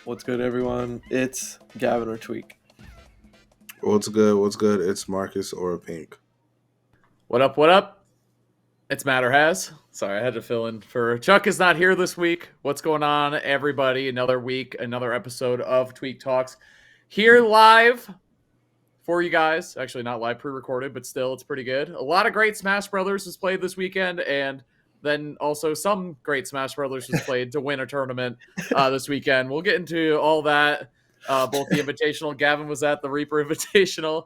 What's good, everyone? It's Gavin or Tweek. What's good? What's good? It's Marcus or Pink. What up? What up? It's Matter Has. Sorry, I had to fill in for Chuck is not here this week. What's going on, everybody? Another week, another episode of Tweek Talks here live for you guys. Actually, not live pre-recorded, but still, it's pretty good. A lot of great Smash Brothers was played this weekend, and then also some great Smash Brothers was played to win a tournament this weekend. We'll get into all that. Both the Invitational, Gavin was at the Reaper Invitational,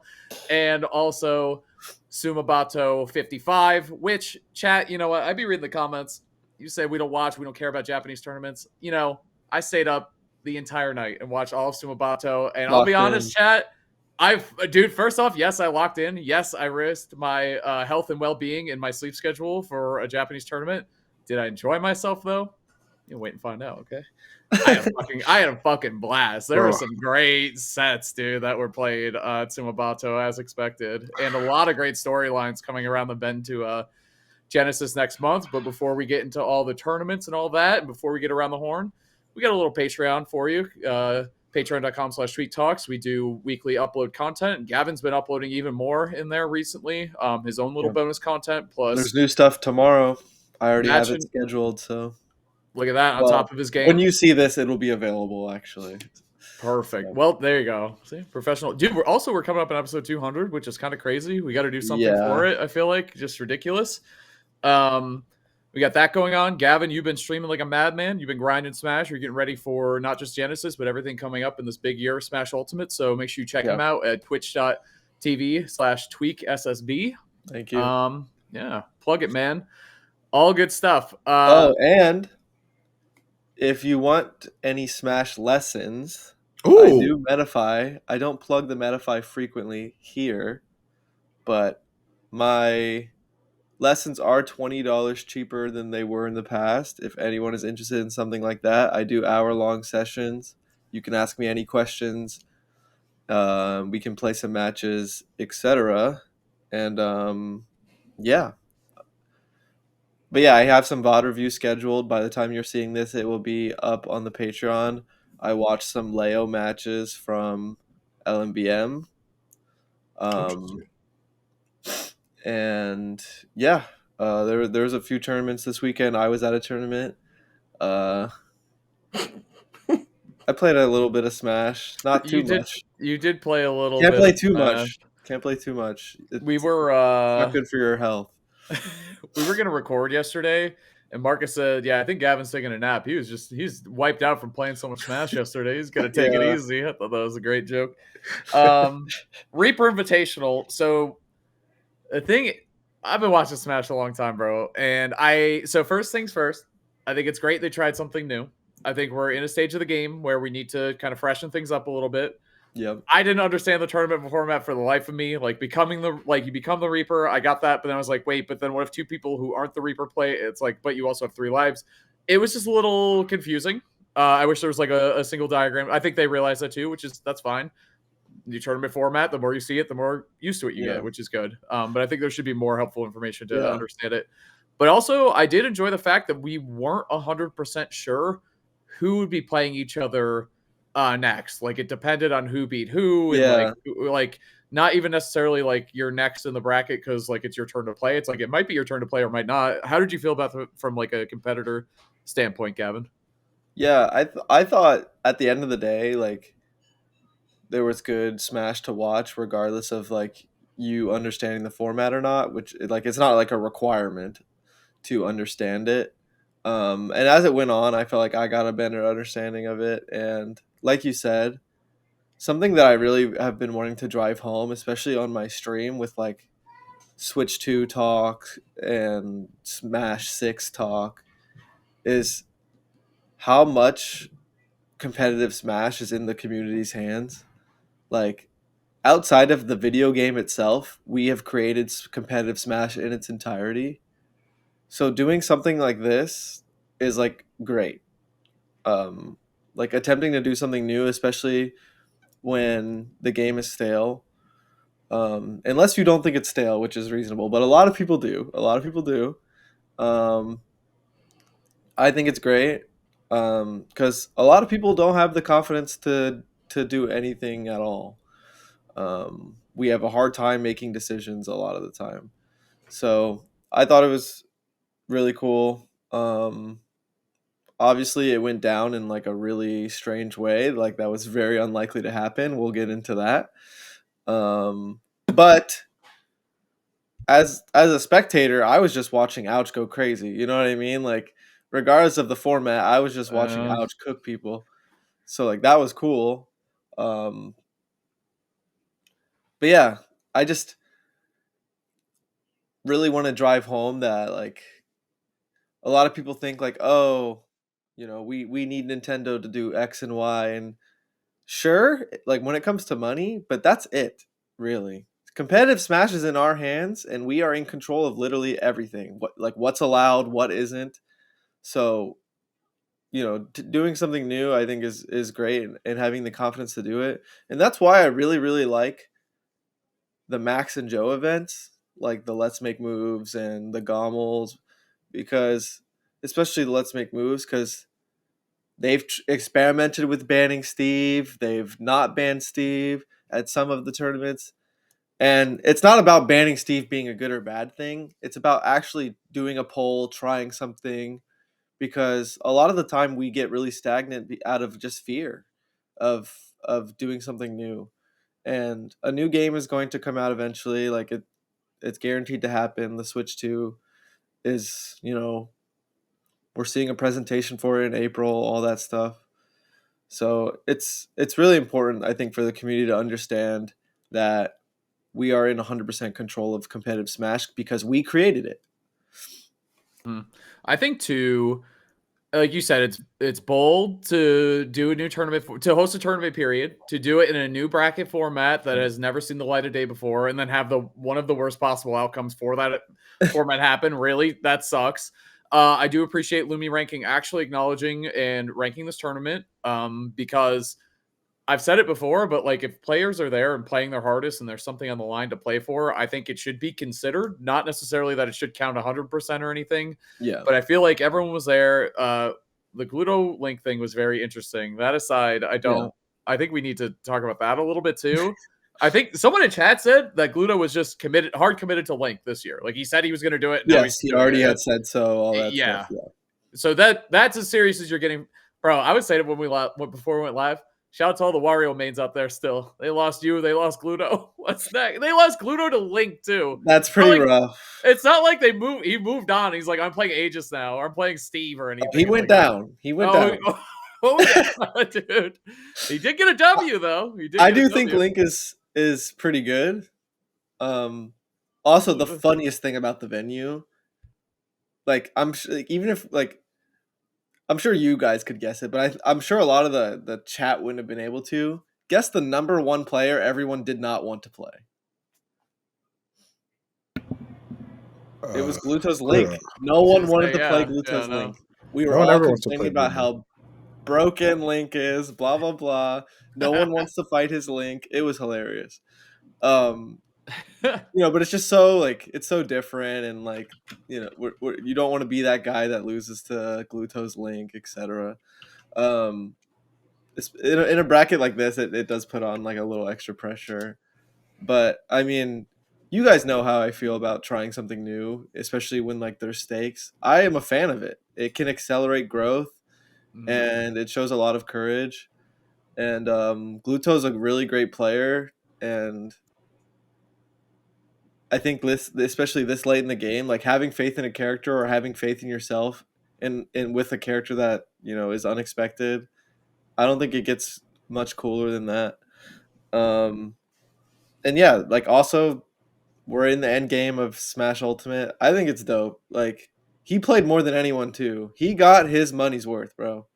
and also Sumabato 55, which, chat, you know what? I'd be reading the comments. You say we don't watch, we don't care about Japanese tournaments. You know, I stayed up the entire night and watched all of Sumabato, and I'll be honest, chat, dude, first off, yes, I locked in. Yes, I risked my health and well-being in my sleep schedule for a Japanese tournament. Did I enjoy myself, though? You wait and find out, okay? I had a fucking blast. There were some great sets, dude, that were played at Sumabato as expected, and a lot of great storylines coming around the bend to Genesis next month. But before we get into all the tournaments and all that, and before we get around the horn, we got a little Patreon for you. Patreon.com/tweektalks. We do weekly upload content, and Gavin's been uploading even more in there recently. His own little bonus content. Plus, there's new stuff tomorrow. I already have it scheduled, so look at that on top of his game. When you see this, it'll be available, actually. Perfect. So. Well, there you go. See, professional. Dude, we're coming up in episode 200, which is kind of crazy. We got to do something for it, I feel like. Just ridiculous. We got that going on. Gavin, you've been streaming like a madman. You've been grinding Smash. You're getting ready for not just Genesis, but everything coming up in this big year of Smash Ultimate. So make sure you check him out at twitch.tv/tweekssb. Thank you. Yeah, plug it, man. All good stuff. And if you want any Smash lessons, I do Metafy. I don't plug the Metafy frequently here, but my lessons are $20 cheaper than they were in the past. If anyone is interested in something like that, I do hour-long sessions. You can ask me any questions. We can play some matches, etc. And yeah. But yeah, I have some VOD reviews scheduled. By the time you're seeing this, it will be up on the Patreon. I watched some Leo matches from LMBM. And yeah, there was a few tournaments this weekend. I was at a tournament. I played a little bit of Smash, not too much. You did play a little. Can't play too much. Can't play too much. We were not good for your health. We were gonna record yesterday, and Marcus said, "Yeah, I think Gavin's taking a nap. He's wiped out from playing so much Smash yesterday. He's gonna take it easy." I thought that was a great joke. Reaper Invitational. So the thing, I've been watching Smash a long time, bro. And so first things first, I think it's great they tried something new. I think we're in a stage of the game where we need to kind of freshen things up a little bit. Yep. I didn't understand the tournament format for the life of me. Like you become the Reaper. I got that, but then I was like, wait, but then what if two people who aren't the Reaper play? It's like, but you also have 3 lives. It was just a little confusing. I wish there was like a single diagram. I think they realized that too, that's fine. New tournament format, the more you see it, the more used to it you get, which is good. But I think there should be more helpful information to understand it. But also, I did enjoy the fact that we weren't 100% sure who would be playing each other next. Like, it depended on who beat who. And like not even necessarily like you're next in the bracket because like it's your turn to play. It's like it might be your turn to play or might not. How did you feel about from like a competitor standpoint, Gavin? Yeah, I thought at the end of the day, like, there was good Smash to watch regardless of like you understanding the format or not, which like it's not like a requirement to understand it. And as it went on, I felt like I got a better understanding of it. And like you said, something that I really have been wanting to drive home, especially on my stream with like Switch 2 talk and Smash 6 talk, is how much competitive Smash is in the community's hands. Like, outside of the video game itself, we have created competitive Smash in its entirety. So doing something like this is like great. Like attempting to do something new, especially when the game is stale. Unless you don't think it's stale, which is reasonable, but a lot of people do. I think it's great. because a lot of people don't have the confidence to do anything at all. We have a hard time making decisions a lot of the time. So I thought it was really cool. Obviously, it went down in like a really strange way. Like that was very unlikely to happen. We'll get into that. But as a spectator, I was just watching Ouch go crazy. You know what I mean? Like regardless of the format, I was just watching Ouch cook people. So like that was cool. Um, but yeah, I just really want to drive home that like a lot of people think like, oh, we need Nintendo to do X and Y, and sure, like when it comes to money, but that's it, really. Competitive Smash is in our hands, and we are in control of literally everything. What's allowed, what isn't. So, doing something new, I think is great, and having the confidence to do it, and that's why I really really like the Max and Joe events, like the Let's Make Moves and the Gommels, because especially the Let's Make Moves, because they've experimented with banning Steve. They've not banned Steve at some of the tournaments. And it's not about banning Steve being a good or bad thing. It's about actually doing a poll, trying something, because a lot of the time we get really stagnant out of just fear of doing something new. And a new game is going to come out eventually. Like it's guaranteed to happen. The Switch 2 is, we're seeing a presentation for it in April, all that stuff. So it's really important, I think, for the community to understand that we are in 100% control of competitive Smash because we created it. I think too, like you said, it's bold to do a new tournament, to host a tournament period, to do it in a new bracket format that has never seen the light of day before, and then have the one of the worst possible outcomes for that format happen. Really, that sucks. I do appreciate Lumi Ranking actually acknowledging and ranking this tournament, because I've said it before, but like if players are there and playing their hardest and there's something on the line to play for, I think it should be considered. Not necessarily that it should count 100% or anything. Yeah. But I feel like everyone was there. The Gluto Link thing was very interesting. That aside, I think we need to talk about that a little bit too. I think someone in chat said that Gluto was just hard committed to Link this year. Like he said he was going to do it. Now Yes, he already had said so. All that yeah. stuff. Yeah. So that's as serious as you're getting, bro. I would say that before we went live. Shout out to all the Wario mains out there still. They lost you. They lost Gluto. What's that? They lost Gluto to Link, too. That's pretty rough. It's not like he moved on. He's like, I'm playing Aegis now, or I'm playing Steve or anything. He went down. He went down. Yeah, dude. He did get a W, though. I do think Link is pretty good. Also, the funniest thing about the venue, like, even if, like, I'm sure you guys could guess it, but I'm sure a lot of the chat wouldn't have been able to guess the number one player everyone did not want to play. It was Gluto's Link. No one wanted to play Gluto's Link. We were all complaining about how broken Link is, blah blah blah. No one wants to fight his Link. It was hilarious. But it's just so like it's so different, and like you don't want to be that guy that loses to Gluto's Link, etc. In a bracket like this, it does put on like a little extra pressure. But I mean, you guys know how I feel about trying something new, especially when like there's stakes. I am a fan of it. It can accelerate growth, and it shows a lot of courage. And Gluto's a really great player, and I think especially this late in the game, like having faith in a character or having faith in yourself, and with a character that is unexpected, I don't think it gets much cooler than that. And yeah, like also we're in the end game of Smash Ultimate. I think it's dope. Like he played more than anyone too. He got his money's worth, bro.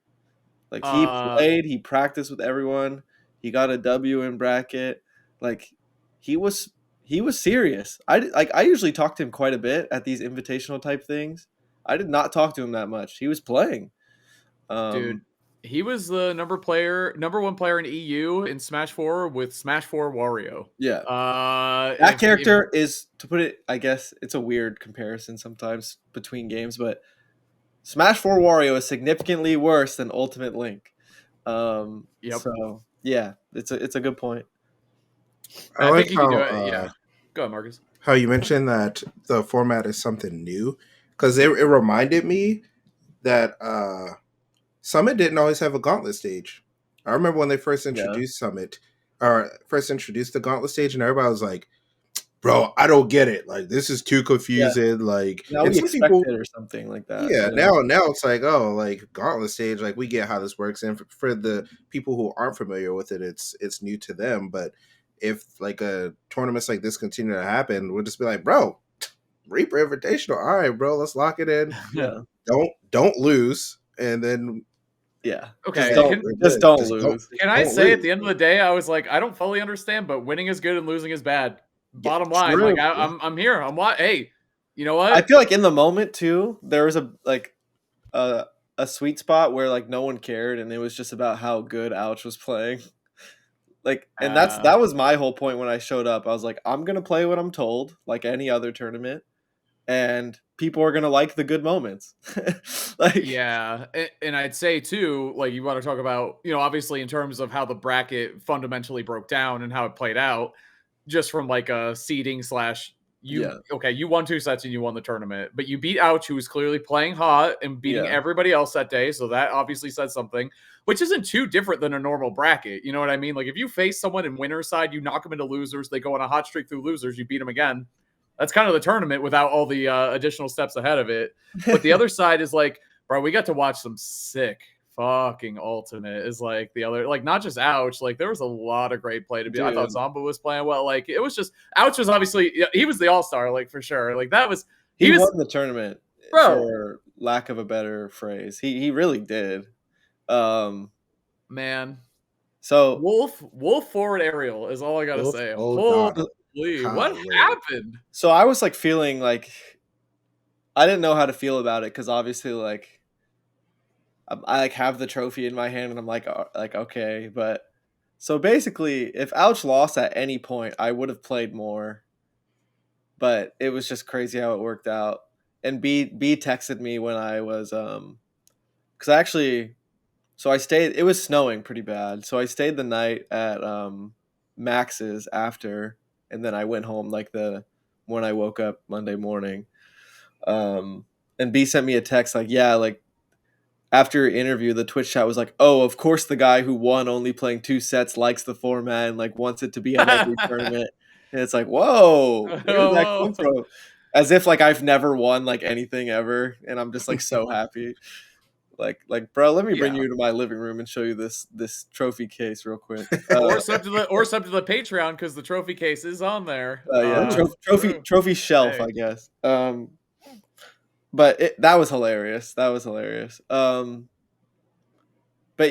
Like he played, he practiced with everyone. He got a W in bracket. Like he was serious. I usually talk to him quite a bit at these invitational type things. I did not talk to him that much. He was playing. Dude, he was the number one player in EU in Smash 4 with Smash 4 Wario. Yeah. That character is, to put it, I guess it's a weird comparison sometimes between games, but Smash 4 Wario is significantly worse than Ultimate Link. Yep. So yeah, it's a good point. I I like think you can do it. Yeah. Go ahead, Marcus. how you mentioned that the format is something new, because it reminded me that Summit didn't always have a gauntlet stage. I remember when they first Yeah. introduced Summit, or first introduced the gauntlet stage, and everybody was like, "Bro, I don't get it. Like, this is too confusing." Like, Now and we some expect people, it or something like that. yeah, You know? now it's like, oh, like gauntlet stage, like we get how this works, and for the people who aren't familiar with it, it's new to them. But if like a tournaments like this continue to happen, we'll just be like, bro, Reaper Invitational, all right, bro, let's lock it in. Yeah. Don't lose, and then Yeah. Okay, Just don't just lose. Can I don't say at lose. the end of the day, I was like, I don't fully understand, but winning is good and losing is bad. Bottom line, true. like I'm here. Hey, you know I what? feel like in the moment too, there was a a sweet spot where like no one cared and it was just about how good Ouch was playing. Like, and that was my whole point when I showed up. I was like, I'm gonna play what I'm told, like any other tournament, and people are gonna like the good moments. Like, Yeah, and I'd say too, like you want to talk about, obviously in terms of how the bracket fundamentally broke down and how it played out, just from like a seeding slash yeah, you won 2 sets and you won the tournament, but you beat Ouch, who was clearly playing hot and beating yeah, everybody else that day, so that obviously said something, which isn't too different than a normal bracket. You know what I mean? Like if you face someone in winner's side, you knock them into losers, they go on a hot streak through losers, you beat them again. That's kind of the tournament without all the additional steps ahead of it. But the other side is like, bro, we got to watch some sick fucking ultimate is like the other, like not just Ouch, like there was a lot of great play to be. I thought dude. Zomba was playing well. Like it was just Ouch was obviously he was the all-star, like for sure. Like that was He was won the tournament, bro. for lack of a better phrase. He really did. Um, Man. so Wolf forward aerial is all I gotta Wolf, say. oh god, Holy, what golly. happened? so I was like feeling like I didn't know how to feel about it because obviously like I like have the trophy in my hand and I'm like okay, but so basically if Ouch lost at any point, I would have played more, but it was just crazy how it worked out. And B texted me when I was because I actually so I stayed. It was snowing pretty bad, so I stayed the night at Max's after, and then I went home like the when I woke up Monday morning. And B sent me a text like, yeah, like after your interview, the Twitch chat was like, oh, of course the guy who won only playing 2 sets likes the format and like wants it to be on every tournament. And it's like, whoa, where did that come from? As if like I've never won like anything ever, and I'm just like so happy. Like, bro, let me bring Yeah. you to my living room and show you this trophy case real quick. Or sub to the Patreon because the trophy case is on there. Yeah, trophy shelf, Hey. I guess. But that was hilarious. That was hilarious. But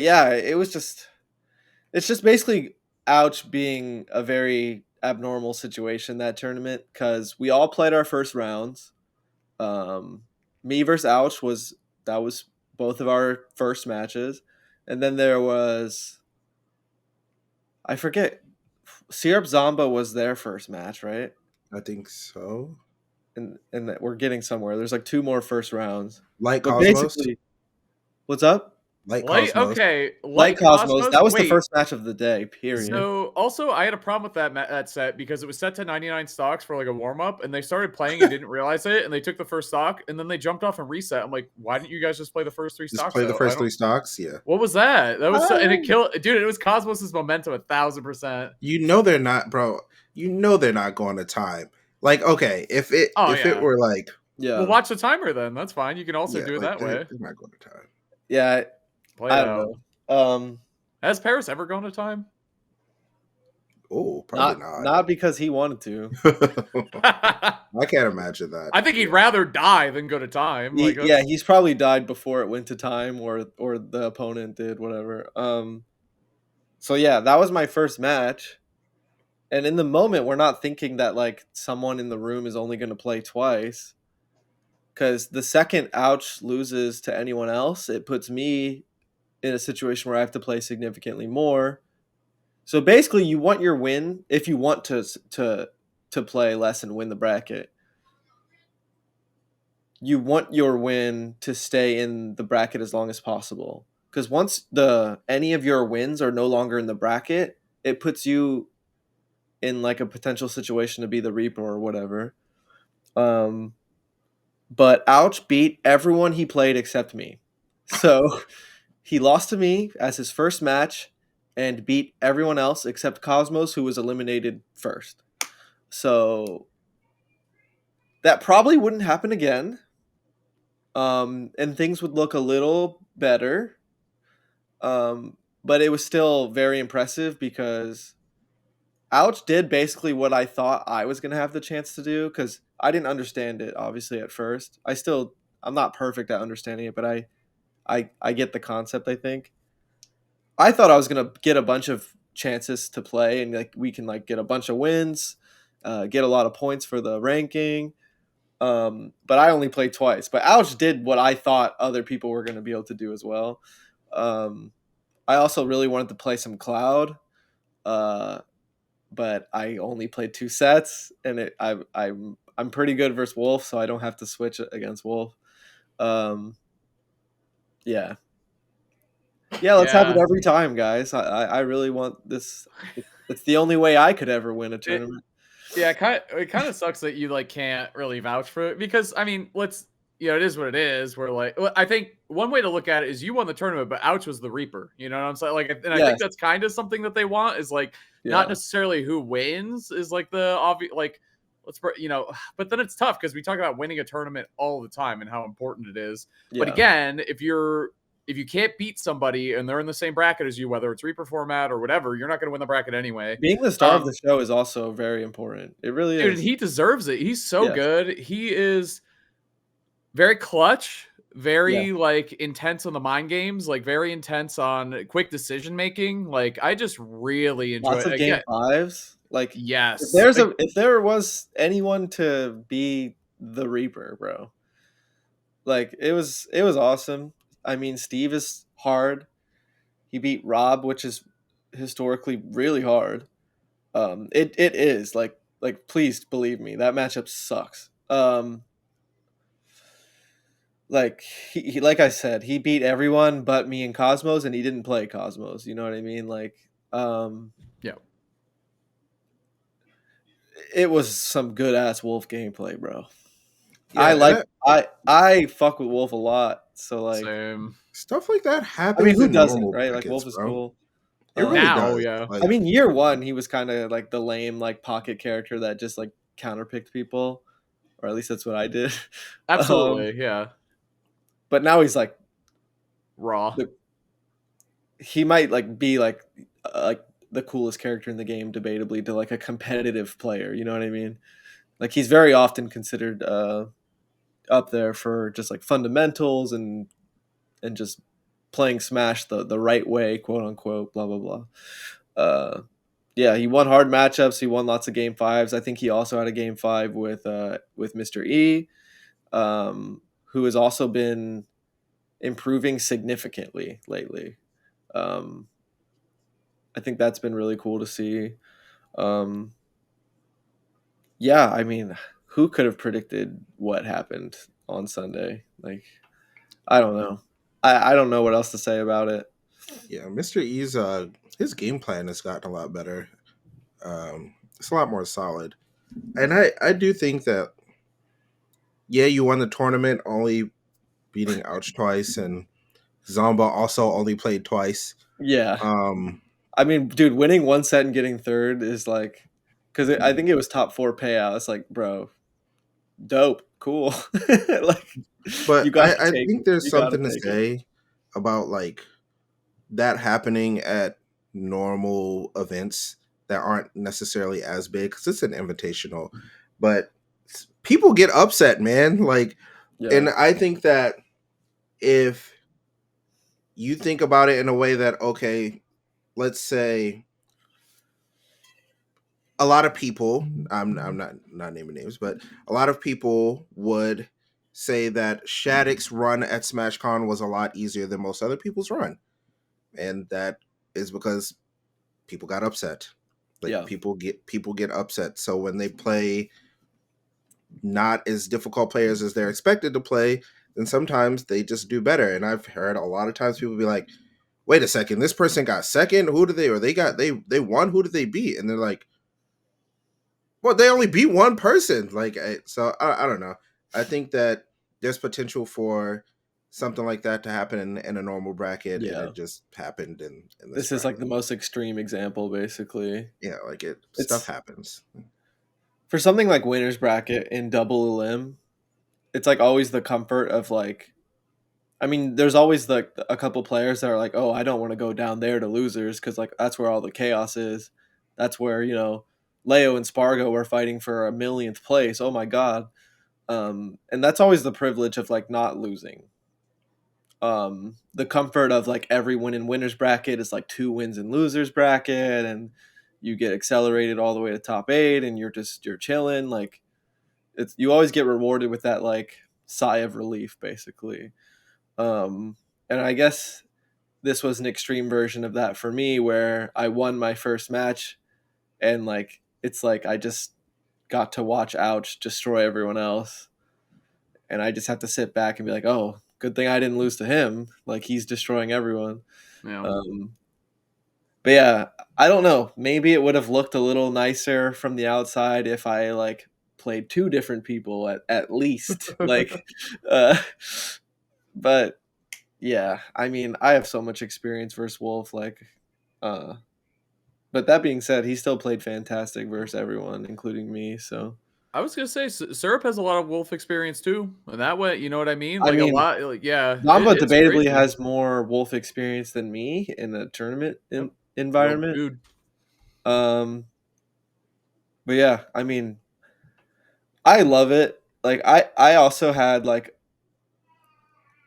yeah, it's just basically Ouch being a very abnormal situation that tournament because we all played our first rounds. Me versus Ouch that was both of our first matches, and then there was I forget Syrup Zomba was their first match, right? I think so. And that we're getting somewhere. There's like 2 more first rounds, Light but Cosmos, basically, what's up? Light Light, Cosmos. okay. Light Light Cosmos. Cosmos. That was the Wait. first match of the day. Period. So also, I had a problem with that set because it was set to 99 stocks for like a warm up, and they started playing and didn't realize it, and they took the first stock, and then they jumped off and reset. I'm like, why didn't you guys just play the first 3 Just stocks? play the Though? first 3 stocks. Yeah. What was that? That was and it killed, dude. It was Cosmos's momentum 1,000%. You know they're not, bro. You know they're not going to time. Like, okay, if it were like, yeah, well, watch the timer then. That's fine. You can also do it like that way. they're not going to time. yeah. Play I it don't out. know. Has Paris ever gone to time? Oh, probably not because he wanted to. I can't imagine that. I think he'd rather die than go to time. Yeah, he's probably died before it went to time, or the opponent did, whatever. So yeah, that was my first match, and in the moment, we're not thinking that like someone in the room is only going to play twice, because the second Ouch loses to anyone else, it puts me in a situation where I have to play significantly more. So basically, you want your win if you want to play less and win the bracket. you want your win to stay in the bracket as long as possible. Because once any of your wins are no longer in the bracket, it puts you in like a potential situation to be the Reaper or whatever. But Ouch beat everyone he played except me. So he lost to me as his first match and beat everyone else except Cosmos, who was eliminated first. So that probably wouldn't happen again. And things would look a little better. But it was still very impressive because Ouch did basically what I thought I was going to have the chance to do because I didn't understand it, obviously, at first. I'm not perfect at understanding it, but I get the concept, I think. I thought I was going to get a bunch of chances to play and like we can like get a bunch of wins, get a lot of points for the ranking. But I only played twice. But Ouch did what I thought other people were going to be able to do as well. I also really wanted to play some Cloud, but I only played 2 sets, and I'm pretty good versus Wolf, so I don't have to switch against Wolf. Yeah, let's have it every time, guys. I really want this. It's the only way I could ever win a tournament. It kind of sucks that you like can't really vouch for it because I mean, it is what it is. We're like, I think one way to look at it is you won the tournament, but Ouch was the Reaper. You know what I'm saying? Like, and I think that's kind of something that they want is like not necessarily who wins is like the obvious like. But then it's tough because we talk about winning a tournament all the time and how important it is. Yeah. But again, if you can't beat somebody and they're in the same bracket as you, whether it's Reaper format or whatever, you're not going to win the bracket anyway. Being the star of the show is also very important. It really is. Dude, he deserves it. He's so good. He is very clutch, very like intense on the mind games, like very intense on quick decision making. Like I just really enjoy lots of game fives. Like yes, if there was anyone to be the Reaper, bro, like it was awesome. I mean, Steve is hard. He beat Rob, which is historically really hard. It is like please believe me, that matchup sucks. Like he like I said, he beat everyone but me and Cosmos, and he didn't play Cosmos. You know what I mean? Like, yeah. It was some good ass Wolf gameplay, bro. Yeah, I fuck with Wolf a lot. So like stuff like that happens. I mean, who doesn't, right? Like Wolf is cool. It really does. Yeah. Like, I mean, year one, he was kind of like the lame like pocket character that just like counterpicked people, or at least that's what I did. Absolutely, yeah. But now he's like raw. He might like be like the coolest character in the game, debatably, to like a competitive player. You know what I mean? Like he's very often considered up there for just like fundamentals and just playing Smash the right way, quote unquote, blah blah blah. Yeah, he won hard matchups. He won lots of game fives. I think he also had a game 5 with Mr. E, who has also been improving significantly lately. I think that's been really cool to see. Yeah, I mean, who could have predicted what happened on Sunday? Like, I don't know. I don't know what else to say about it. Yeah, Mr. E's his game plan has gotten a lot better. It's a lot more solid. And I do think that you won the tournament only beating Ouch twice, and Zomba also only played twice. Yeah. I mean, dude, winning 1 set and getting third is like, because I think it was top 4 payout. It's like, bro, dope, cool. Like, but I think there's something to say about like that happening at normal events that aren't necessarily as big because it's an invitational, but people get upset, man. Like, and I think that if you think about it in a way that, okay, let's say a lot of people, I'm not naming names, but a lot of people would say that Shattuck's run at SmashCon was a lot easier than most other people's run. And that is because people got upset. Like people get upset. So when they play not as difficult players as they're expected to play, then sometimes they just do better. And I've heard a lot of times people be like, wait a second, this person got second. Who did they, or they won? Who did they beat? And they're like, well, they only beat one person. Like, I don't know. I think that there's potential for something like that to happen in a normal bracket, and Yeah. it just happened in this This is like bracket. the most extreme example, basically. Yeah, like stuff It's happens. for something like winners bracket in double elim. It's like always the comfort of like, I mean, there's always like a couple players that are like, oh, I don't want to go down there to losers because like that's where all the chaos is. That's where Leo and Spargo were fighting for a millionth place. Oh my god. And that's always the privilege of like not losing. The comfort of like every win in winners bracket is like 2 wins in losers bracket, and you get accelerated all the way to top 8, and you're chilling. Like it's you always get rewarded with that like sigh of relief, basically. And I guess this was an extreme version of that for me, where I won my first match, and like it's like I just got to watch Ouch destroy everyone else, and I just have to sit back and be like, oh, good thing I didn't lose to him. Like he's destroying everyone. Yeah. But yeah, I don't know. Maybe it would have looked a little nicer from the outside if I like played 2 different people at least. Like, uh, but yeah, I mean, I have so much experience versus Wolf. Like, uh, but that being said, he still played fantastic versus everyone, including me. So I was gonna say Syrup has a lot of wolf experience too, and that way, you know what I mean? I Like a mean, lot, like yeah, Zamba it's debatably crazy. has more Wolf experience than me in a tournament Yep, goat environment. dude. Um, but yeah, I mean, I love it. Like I also had like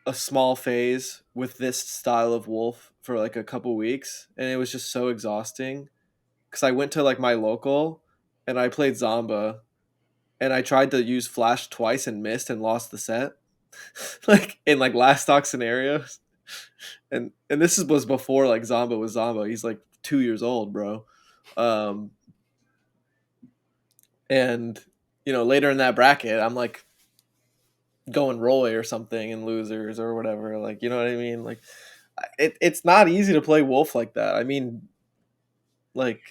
a small phase with this style of wolf for like a couple weeks, and it was just so exhausting because I went to like my local and I played Zamba, and I tried to use flash twice and missed and lost the set. Like in like last stock scenarios. And was before like Zamba was Zamba. He's like 2 years old, bro. Um and later in that bracket I'm like going Roy or something in losers or whatever. Like, you know what I mean? Like it's not easy to play Wolf like that. I mean, like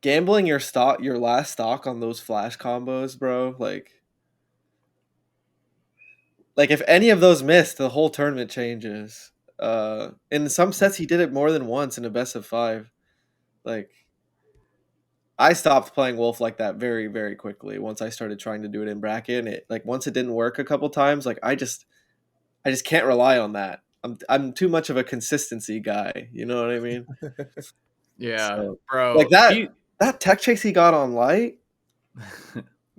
gambling your last stock on those flash combos, bro. Like if any of those missed, the whole tournament changes. In some sets he did it more than once in a best of 5. Like I stopped playing Wolf like that very, very quickly once I started trying to do it in bracket. And it like once it didn't work a couple times, like I just can't rely on that. I'm too much of a consistency guy. You know what I mean? Yeah, So like bro. that tech chase he got on light,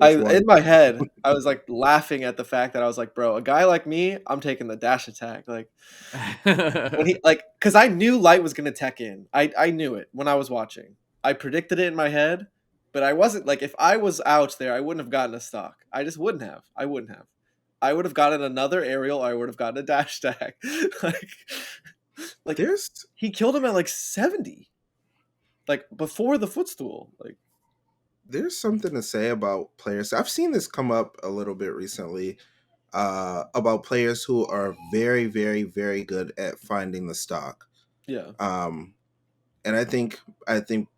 I Which one? in my head I was like laughing at the fact that I was like, bro, a guy like me, I'm taking the dash attack. Like when he like because I knew light was gonna tech in. I knew it when I was watching. I predicted it in my head, but I wasn't like if I was out there, I wouldn't have gotten a stock. I just wouldn't have. I wouldn't have. I would have gotten another aerial. I would have gotten a dash stack. like, like There's he killed him at like 70, like before the footstool. Like, there's something to say about players. I've seen this come up a little bit recently, about players who are very, very, very good at finding the stock. yeah, Um, and I think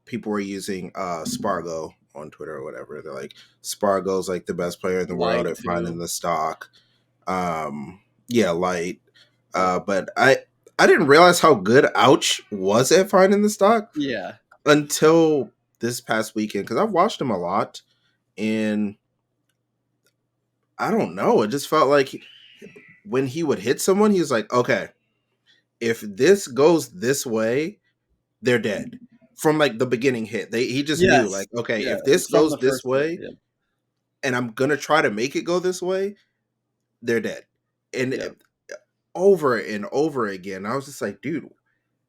people were using Spargo on Twitter or whatever. They're like, Spargo's like the best player in the world light at finding too. the stock. Yeah, light. But I didn't realize how good Ouch was at finding the stock Yeah, until this past weekend, because I've watched him a lot, and I don't know. It just felt like when he would hit someone, he was like, okay, if this goes this way, they're dead. From like the beginning hit, he just knew yes, like, okay, yeah. if this From goes the this first hit. way, Yeah, and I'm gonna try to make it go this way, they're dead. And yeah, over and over again, I was just like, dude,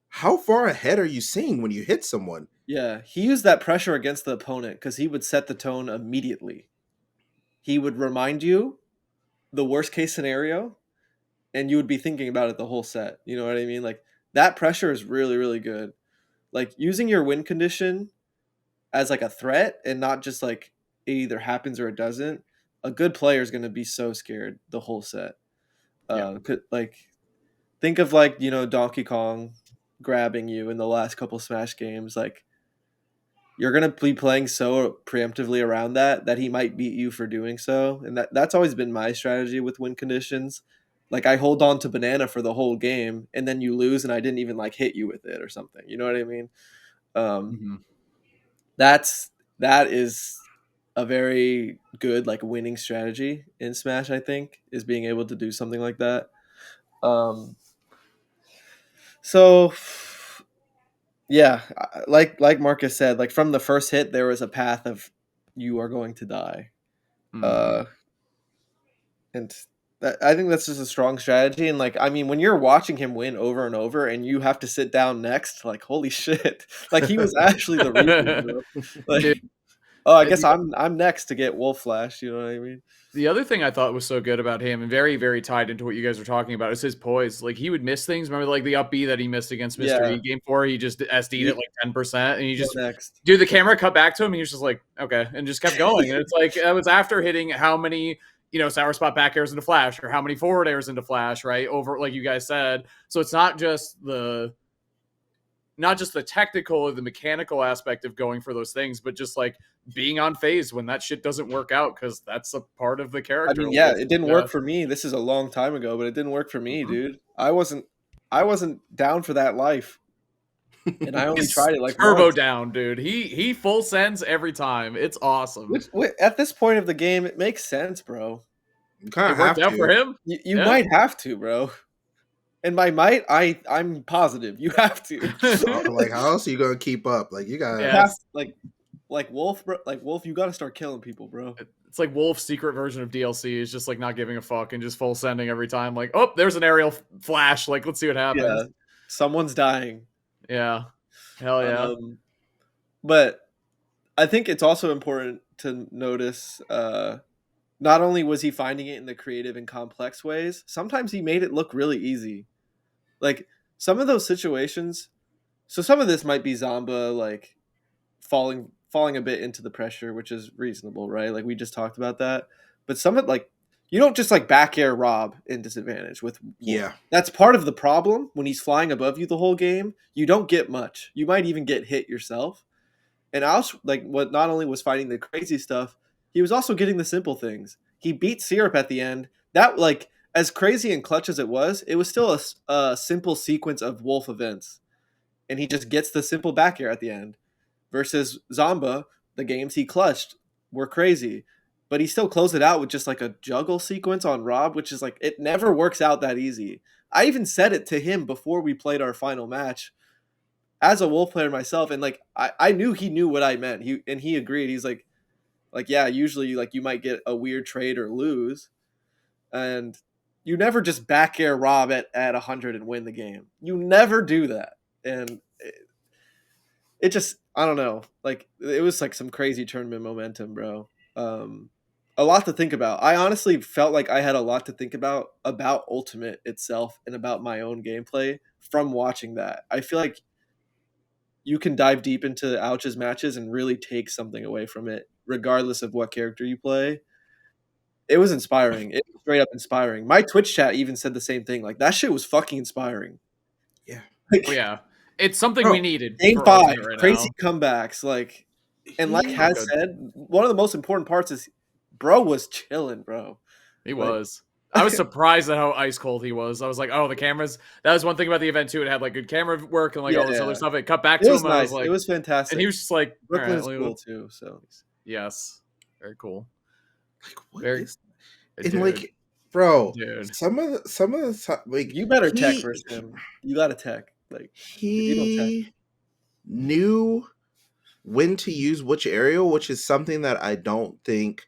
how far ahead are you seeing when you hit someone? yeah. He used that pressure against the opponent because he would set the tone immediately. He would remind you the worst case scenario, and you would be thinking about it the whole set. You know what I mean? Like that pressure is really, really good. Like using your win condition as like a threat and not just like it either happens or it doesn't. a good player is going to be so scared the whole set. Yeah. Like think of like, you know, Donkey Kong grabbing you in the last couple Smash games. Like you're gonna be playing so preemptively around that he might beat you for doing so, and that's always been my strategy with win conditions. Like I hold on to banana for the whole game, and then you lose, and I didn't even like hit you with it or something. You know what I mean? Um, Mm-hmm. that is a very good like winning strategy in Smash. I think is being able to do something like that. Um, so yeah, like Marcus said, like from the first hit, there was a path of you are going to die, Mm-hmm. uh, and I think that's just a strong strategy. And like, I mean, when you're watching him win over and over, and you have to sit down next, like, holy shit, like he was actually the reason, bro. Dude, Like, oh, I guess the, I'm next to get Wolf Flash. You know what I mean? the other thing I thought was so good about him, and very, very tied into what you guys were talking about, is his poise. Like he would miss things. Remember, like the up B that he missed against Mr. Yeah, E game 4, he just SD'd you it like 10%, and he go just next. dude, the camera cut back to him, and he was just like, okay, and just kept going. And it's like it was after hitting how many, you know, sour spot back airs into flash, or how many forward airs into flash, right? Over, like you guys said. So it's not just the technical or the mechanical aspect of going for those things, but just like being on phase when that shit doesn't work out, because that's a part of the I character. mean, Like yeah, it's it didn't uh, work for me. This is a long time ago, but it didn't work for me, mhm. dude. I wasn't down for that life, and I only He's tried it like turbo once. down, dude. He full sends every time. It's awesome. Which at this point of the game, it makes sense, bro. You kind It of worked have out for to. him. You Yeah. might have to, bro. And by might, I'm positive you have to. Like, how else are you gonna keep up? Like, you You gotta. Yeah, have like Wolf, bro. Like Wolf, you got to start killing people, bro. it's like Wolf's secret version of DLC is just like not giving a fuck and just full sending every time. Like, oh, there's an aerial flash. Like, let's see what Yeah, happens. someone's dying. Yeah. Hell yeah. Um, but I think it's also important to notice. Not only was he finding it in the creative and complex ways, sometimes he made it look really easy. Like some of those situations. So some of this might be Zamba like falling a bit into the pressure, which is reasonable, right? Like we just talked about that. But some of like you don't just like back air Rob in disadvantage with Wolf. Yeah. That's part of the problem when he's flying above you the whole game. You don't get much. You might even get hit yourself. And also like what not only was fighting the crazy stuff, he was also getting the simple things. He beat Syrup at the end. That like as crazy and clutch as it was still a simple sequence of Wolf events. And he just gets the simple back air at the end versus Zamba, the games he clutched were crazy. But he still closed it out with just like a juggle sequence on Rob, which is like it never works out that easy. I even said it to him before we played our final match as a Wolf player myself, and like I knew he knew what I meant. He agreed. He's like yeah, usually like you might get a weird trade or lose, and you never just back air Rob at 100 and win the game. You never do that, and it just I don't know. Like it was like some crazy tournament momentum, bro. A lot to think about. I honestly felt like I had a lot to think about Ultimate itself and about my own gameplay from watching that. I feel like you can dive deep into Ouch's matches and really take something away from it, regardless of what character you play. It was inspiring. It was straight up inspiring. My Twitch chat even said the same thing. Like that shit was fucking inspiring. Yeah. Oh Like yeah. It's something we Bro, needed game for 5, Ultimate right crazy now. comebacks. Like and like He So Has good. said, one of the most important parts is bro was chilling, bro. He Like was. I was surprised at how ice cold he was. I was like, oh, the cameras. That was one thing about the event too. It had like good camera work and like all this yeah, other stuff. It cut back it to was him, and I was nice. It like, was and he fantastic. was just like, all Brooklyn right, is cool too, so yes, very cool. like, what Very, is and dude, like, bro, dude. some of the like you better tech he versus him. You got to tech. Like if you don't tech, he knew when to use which aerial, which is something that I don't think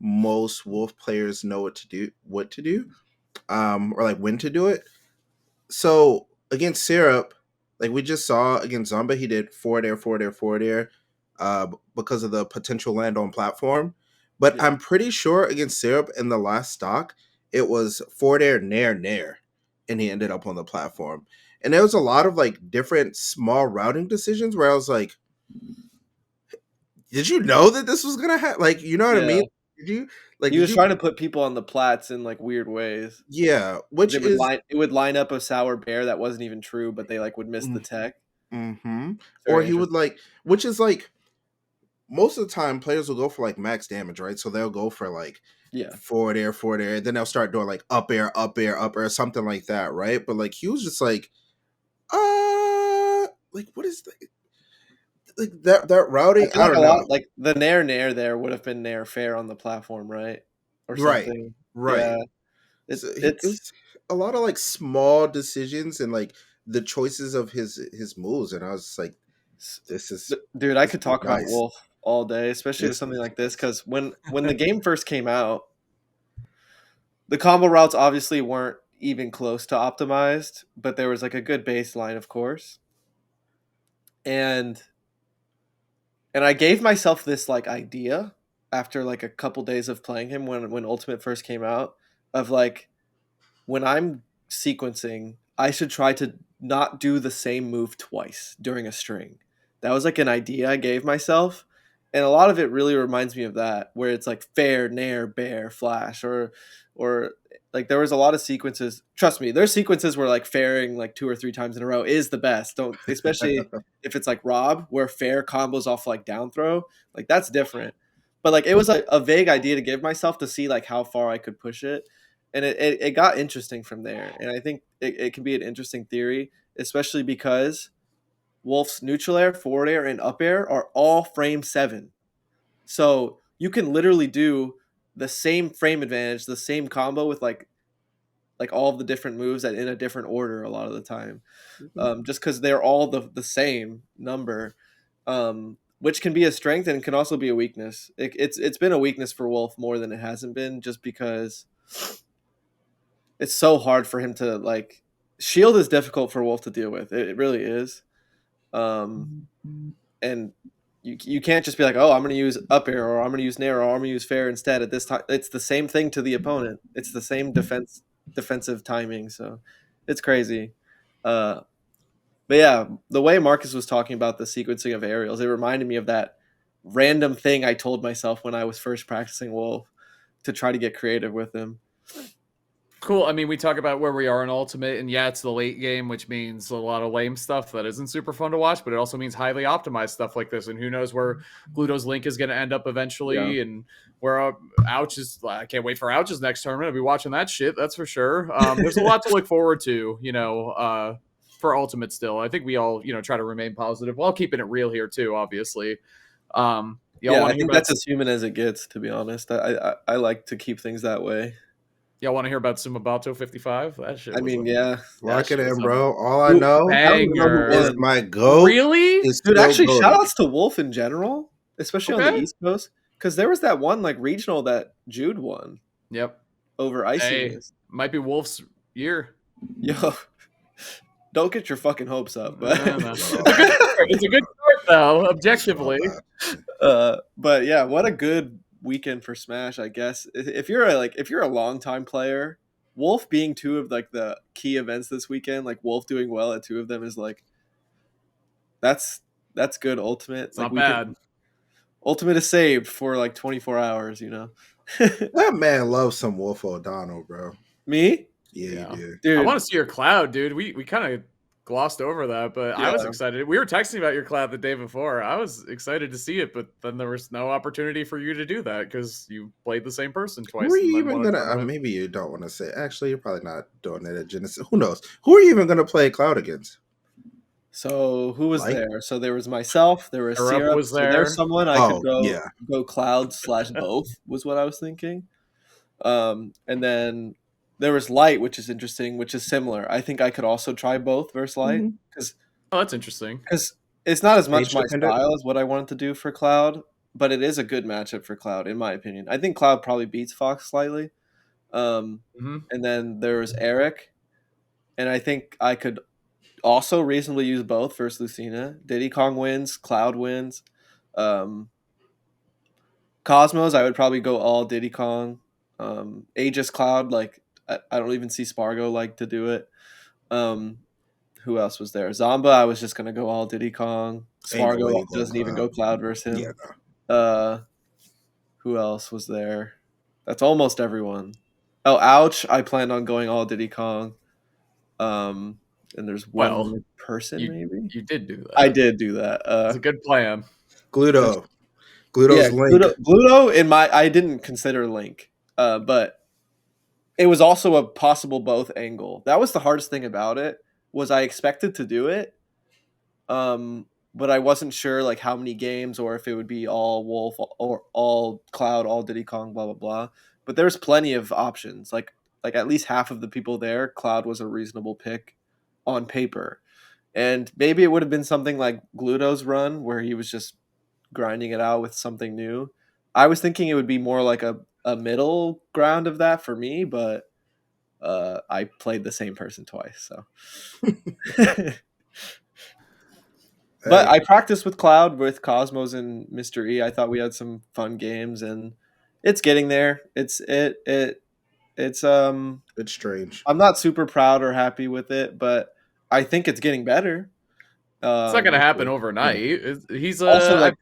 most Wolf players know what to do, or like when to do it. So against Syrup, like we just saw against Zomba, he did forward air, forward air, forward air, because of the potential land on platform. But yeah. I'm pretty sure against Syrup in the last stock, it was forward air, nair, nair, and he ended up on the platform. And there was a lot of like different small routing decisions where I was like, did you know that this was gonna happen? Like, you know what I Yeah. mean? Did you Like, He did was you? trying to put people on the plats in like weird ways. Yeah, which is. It would line up a sour bear that wasn't even true, but they like would miss the Mm, tech. mm-hmm. It's Or very he would interesting. like, which is like most of the time players will go for like max damage, right? So they'll go for like Yeah. forward air, then they'll start doing like up air, up air, up air, something like that, right? But like he was just like what is like that I routing? feel I like a don't know. lot like the nair there would have been nair fair on the platform, right? Or Right, something. right. Yeah. So it It's was a lot of like small decisions and like the choices of his moves, and I was just like, dude, I this could is talk about nice. Wolf all day, especially with This something is like this, nice. because when the game first came out, the combo routes obviously weren't even close to optimized, but there was like a good baseline, of course. And I gave myself this like idea after like a couple days of playing him when Ultimate first came out of like when I'm sequencing, I should try to not do the same move twice during a string. That was like an idea I gave myself. And a lot of it really reminds me of that, where it's like fair, nair, bear, flash, or like there was a lot of sequences. Trust me, there's sequences where like fairing like 2 or 3 times in a row is the best. Don't especially if it's like Rob, where fair combos off like down throw, like that's different. But like it was like a vague idea to give myself to see like how far I could push it, and it got interesting from there. And I think it can be an interesting theory, especially because Wolf's neutral air, forward air, and up air are all frame 7. So you can literally do the same frame advantage, the same combo with like all of the different moves that in a different order a lot of the time, just because they're all the same number, which can be a strength and can also be a weakness. It's been a weakness for Wolf more than it hasn't been, just because it's so hard for him to like shield is difficult for Wolf to deal with. It really is. Um, and you can't just be like, oh, I'm going to use up air or I'm going to use nair or I'm going to use fair instead. At this time, it's the same thing to the opponent. It's the same defensive timing. So it's crazy. Uh, but yeah, the way Marcus was talking about the sequencing of aerials, it reminded me of that random thing I told myself when I was first practicing Wolf to try to get creative with him. Cool. I mean, we talk about where we are in Ultimate, and yeah, it's the late game, which means a lot of lame stuff that isn't super fun to watch, but it also means highly optimized stuff like this. And who knows where Gluto's Link is going to end up eventually, Yeah. and where Ouch is. I can't wait for Ouch's next tournament. I'll be watching that shit, that's for sure. There's a lot to look forward to, for Ultimate still. I think we all, try to remain positive while keeping it real here, too, obviously. Y'all Yeah, want I to hear think about. that's as human as it gets, to be honest. I like to keep things that way. Y'all want to hear about Sumabato 55? That shit I was mean, yeah. Lock it was in, a bro. All I Who know I don't even know who is banger. won. my goat Really? is Dude, still actually, shout goaded. outs to Wolf in general, especially on the Okay. East Coast, because there was that one like regional that Jude won Yep. over Hey, Iciness. might be Wolf's year. Yo, don't get your fucking hopes up, but No. It's a good start, though, objectively. but yeah, what a good weekend for Smash, I guess. If you're a long time player, Wolf being two of like the key events this weekend, like Wolf doing well at two of them is like that's good ultimate. It's Like not we can bad. ultimate is saved for like 24 hours, you know. That man loves some Wolf O'Donnell, bro. Me? Yeah, you Yeah. do. I Dude, want to see your cloud, dude. We kind of glossed over that, but I was yeah. excited. We were texting about your cloud the day before. I was excited to see it, but then there was no opportunity for you to do that because you played the same person Who are twice and you then even won a gonna? tournament. Maybe you don't want to say. Actually, you're probably not doing it at Genesis. Who knows? Who are you even gonna play Cloud against? So who was Like, there? So there was myself, there was Syrup Syrup. was So there's there. someone I could oh go yeah, cloud slash both was what I was thinking. And then there was Light, which is interesting, which is similar. I think I could also try both versus Light mm-hmm. because Oh, that's interesting. it's not as much Stage my dependent. style as what I wanted to do for Cloud, but it is a good matchup for Cloud in my opinion. I think Cloud probably beats Fox slightly. Hmm. And then there was Eric, and I think I could also reasonably use both versus Lucina. Diddy Kong wins, Cloud wins. Um, Cosmos, I would probably go all Diddy Kong. Aegis Cloud, like I don't even see Spargo like to do it. Um, who else was there? Zamba, I was just gonna go all Diddy Kong. Ain't no way Spargo you go doesn't even Cloud. go Cloud versus Yeah, him. no. Uh, who else was there? That's almost everyone. Oh, ouch! I planned on going all Diddy Kong. Um, and there's one Well, more person you maybe. you did do I that. did do that. It's a good plan. Just Gluto. yeah, Gluto's Link. Gluto in my I didn't consider Link, but it was also a possible both angle. That was the hardest thing about it was I expected to do it, but I wasn't sure like how many games or if it would be all Wolf or all Cloud, all Diddy Kong, blah blah blah. But there's plenty of options. Like at least half of the people there, Cloud was a reasonable pick on paper. And maybe it would have been something like Gluto's run where he was just grinding it out with something new. I was thinking it would be more like a middle ground of that for me, but I played the same person twice, so. But Hey, I practiced with Cloud, with Cosmos and Mr. E. I thought we had some fun games, and it's getting there. It's it's strange. I'm not super proud or happy with it, but I think it's getting better. It's not gonna We'll happen see. overnight. He's Also, like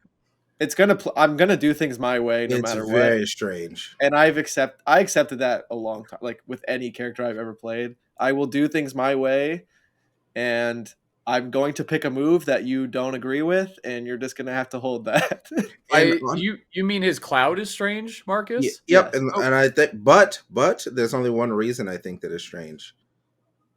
I'm gonna do things my way no It's matter what, very strange. and I accepted that a long time. Like with any character I've ever played, I will do things my way, and I'm going to pick a move that you don't agree with, and you're just gonna have to hold that. And on, You mean his cloud is strange, Marcus? yep, Yes. and I think, but there's only one reason I think that it's strange,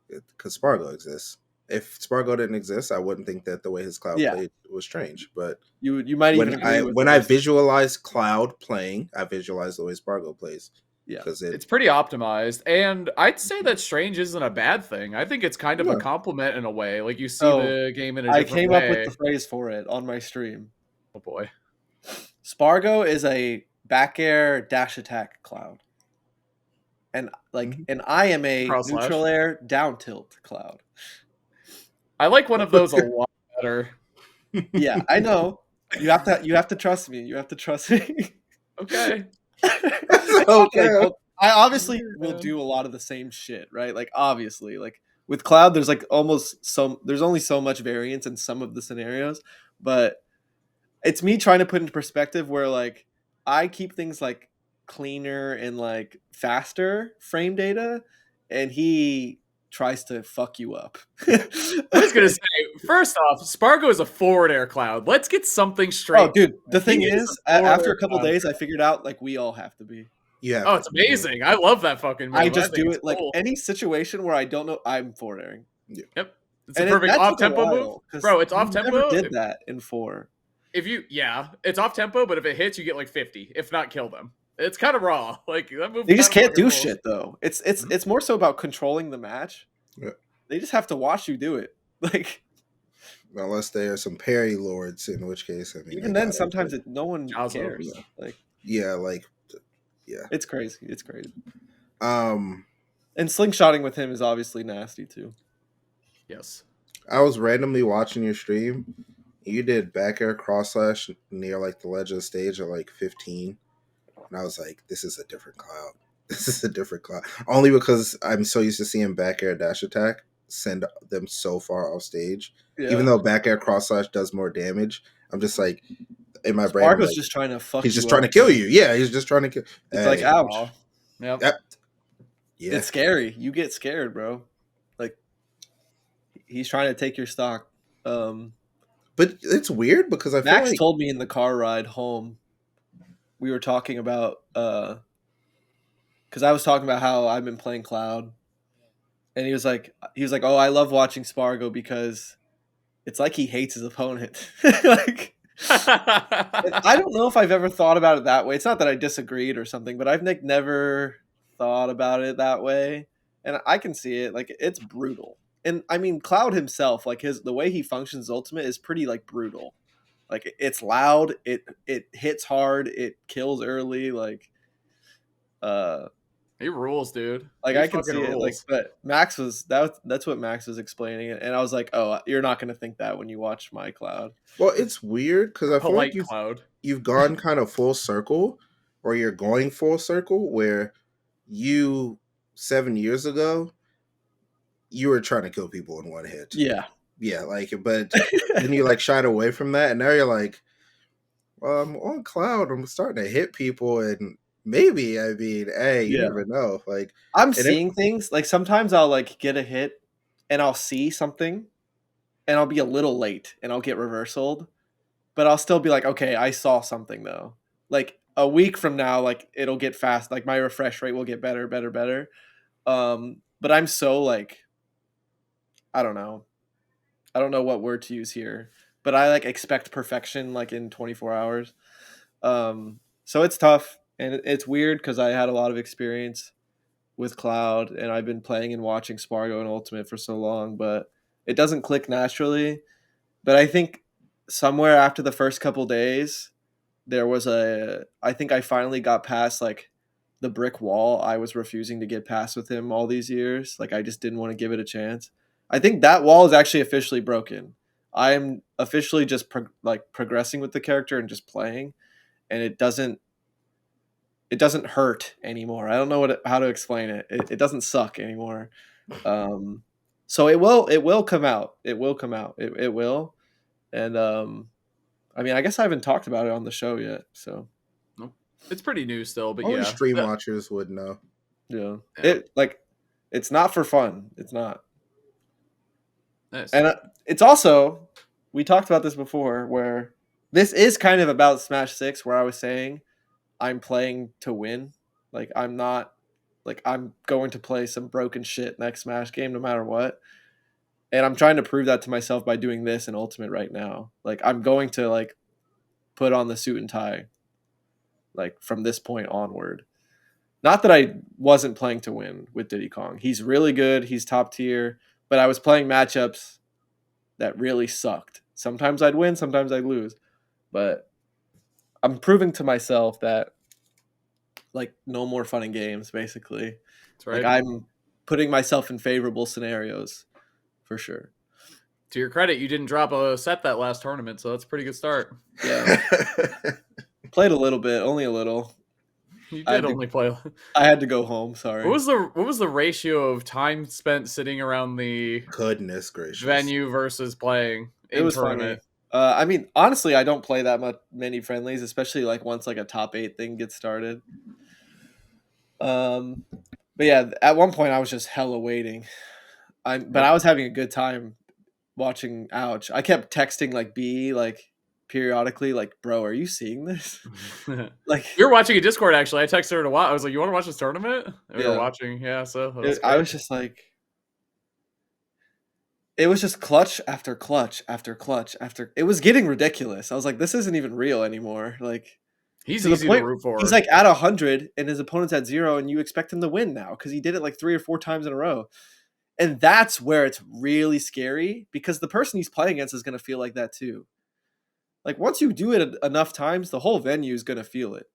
because Spargo exists. If Spargo didn't exist, I wouldn't think that the way his Cloud Yeah, played was strange. But you might even agree with when the I way. visualize Cloud playing, I visualize the way Spargo plays Yeah, because It's pretty optimized, and I'd say that strange isn't a bad thing. I think it's kind of a no. compliment in a way. Like you see so the game in a I different came up with way. the phrase for it on my stream. Oh boy. Spargo is a back air dash attack Cloud, and I am a Cross slash. neutral air down tilt Cloud. I like one of those a lot better. Yeah, I know. You have to trust me. You have to trust me. Okay. Okay. Well, I obviously Weird, will man. do a lot of the same shit, right? Like obviously, like with Cloud, there's like there's only so much variance in some of the scenarios, but it's me trying to put into perspective where like I keep things like cleaner and like faster frame data, and he tries to fuck you up. I was gonna say, first off, Spargo is a forward air cloud. Let's get something straight. Oh, dude, the thing He is, a forward after air a couple cloud. days, I figured out like we all have to be. Yeah. Oh, it's amazing. I love that fucking move. I just think do it's it like cool. any situation where I don't know I'm forward airing. Yep. It's And a perfect that off took a tempo move. while, 'cause Bro, it's you off never tempo. did that in 4. It's off tempo, but if it hits, you get like 50. If not, kill them. It's kind of raw. Like that move. They just kinda can't fucking do rules. shit though. It's more so about controlling the match. Yeah. They just have to watch you do it. Like Unless they are some parry lords, in which case, I mean, even I then, got it, sometimes but no one Jazzo, cares. yeah. Like Yeah, like, yeah. it's crazy. It's crazy. Um, And slingshotting with him is obviously nasty too. Yes. I was randomly watching your stream. You did back air cross slash near like the ledge of the stage at like 15, and I was like, "This is a different Cloud. This is a different Cloud." Only because I'm so used to seeing back air dash attack send them so far off stage. Yeah. Even though back air cross slash does more damage, I'm just like in my brain, I'm Spargo's like, just trying to fuck he's you just trying to up. kill you. Yeah, he's just trying to kill. It's like ouch. Yep. Yep. Yeah. It's scary. You get scared, bro. Like he's trying to take your stock. But it's weird because I feel Max like told me in the car ride home, we were talking about because I was talking about how I've been playing Cloud, and he was like, "Oh, I love watching Spargo because it's like he hates his opponent." Like, I don't know if I've ever thought about it that way. It's not that I disagreed or something, but I've never thought about it that way, and I can see it. Like it's brutal, and I mean Cloud himself, like the way he functions ultimate is pretty like brutal. Like it's loud, it hits hard, it kills early, like he rules, dude. like He I can fucking see it. Like rules. but that's what Max was explaining, and I was like, "Oh, you're not going to think that when you watch my Cloud." well, it's weird because I feel like Polite cloud. you've gone kind of full circle, or you're going full circle, where you 7 years ago you were trying to kill people in one hit. Yeah. Yeah, like, but then you like shied away from that, and now you're like, well, I'm on Cloud. I'm starting to hit people, and Maybe. I mean, hey, you Yeah. never know. Like, I'm and if seeing things. Like sometimes I'll like get a hit and I'll see something and I'll be a little late and I'll get reversaled, but I'll still be like, okay, I saw something though. Like a week from now, like it'll get fast. Like my refresh rate will get better, better, better. But I'm so like, I don't know. I don't know what word to use here, but I like expect perfection like in 24 hours. So it's tough and it's weird because I had a lot of experience with Cloud and I've been playing and watching Spargo and Ultimate for so long, but it doesn't click naturally. But I think somewhere after the first couple days, there was I think I finally got past like the brick wall I was refusing to get past with him all these years. Like I just didn't want to give it a chance. I think that wall is actually officially broken. I am officially just progressing with the character and just playing, and it doesn't hurt anymore. I don't know how to explain it. It doesn't suck anymore. Um, so it will come out. It will come out. It will. And I mean, I guess I haven't talked about it on the show yet. So Nope. It's pretty new still, but only yeah. stream watchers would know. yeah, Yeah. it's not for fun. It's not. Nice. And it's also, we talked about this before, where this is kind of about Smash 6, where I was saying I'm playing to win. Like I'm not, like I'm going to play some broken shit next Smash game no matter what. And I'm trying to prove that to myself by doing this in Ultimate right now. Like I'm going to like put on the suit and tie like from this point onward. Not that I wasn't playing to win with Diddy Kong. He's really good. He's top tier. But I was playing matchups that really sucked. Sometimes I'd win, sometimes I'd lose. But I'm proving to myself that like no more fun and games, basically. That's Like right. I'm putting myself in favorable scenarios for sure. To your credit, you didn't drop a set that last tournament, so that's a pretty good start. Yeah. Played a little bit, only a little. You I did had to, only play. I had to go home, sorry. What was the ratio of time spent sitting around the Goodness gracious. venue versus playing It in was tournament? funny. I mean, honestly, I don't play that many friendlies, especially like once like a top 8 thing gets started. But yeah, at one point I was just hella waiting. But I was having a good time watching. Ouch! I kept texting like B like periodically, like, bro, are you seeing this? Like, We were watching a Discord actually. I texted her to watch. I was like, "You want to watch this tournament?" And we were yeah, watching. Yeah, so that's I great. was just like, it was just clutch after clutch after clutch after. It was getting ridiculous. I was like, this isn't even real anymore. Like. He's To the easy to point, root for. he's like at 100 and his opponent's at 0, and you expect him to win now because he did it like 3 or 4 times in a row. And that's where it's really scary because the person he's playing against is going to feel like that too. Like once you do it enough times, the whole venue is going to feel it.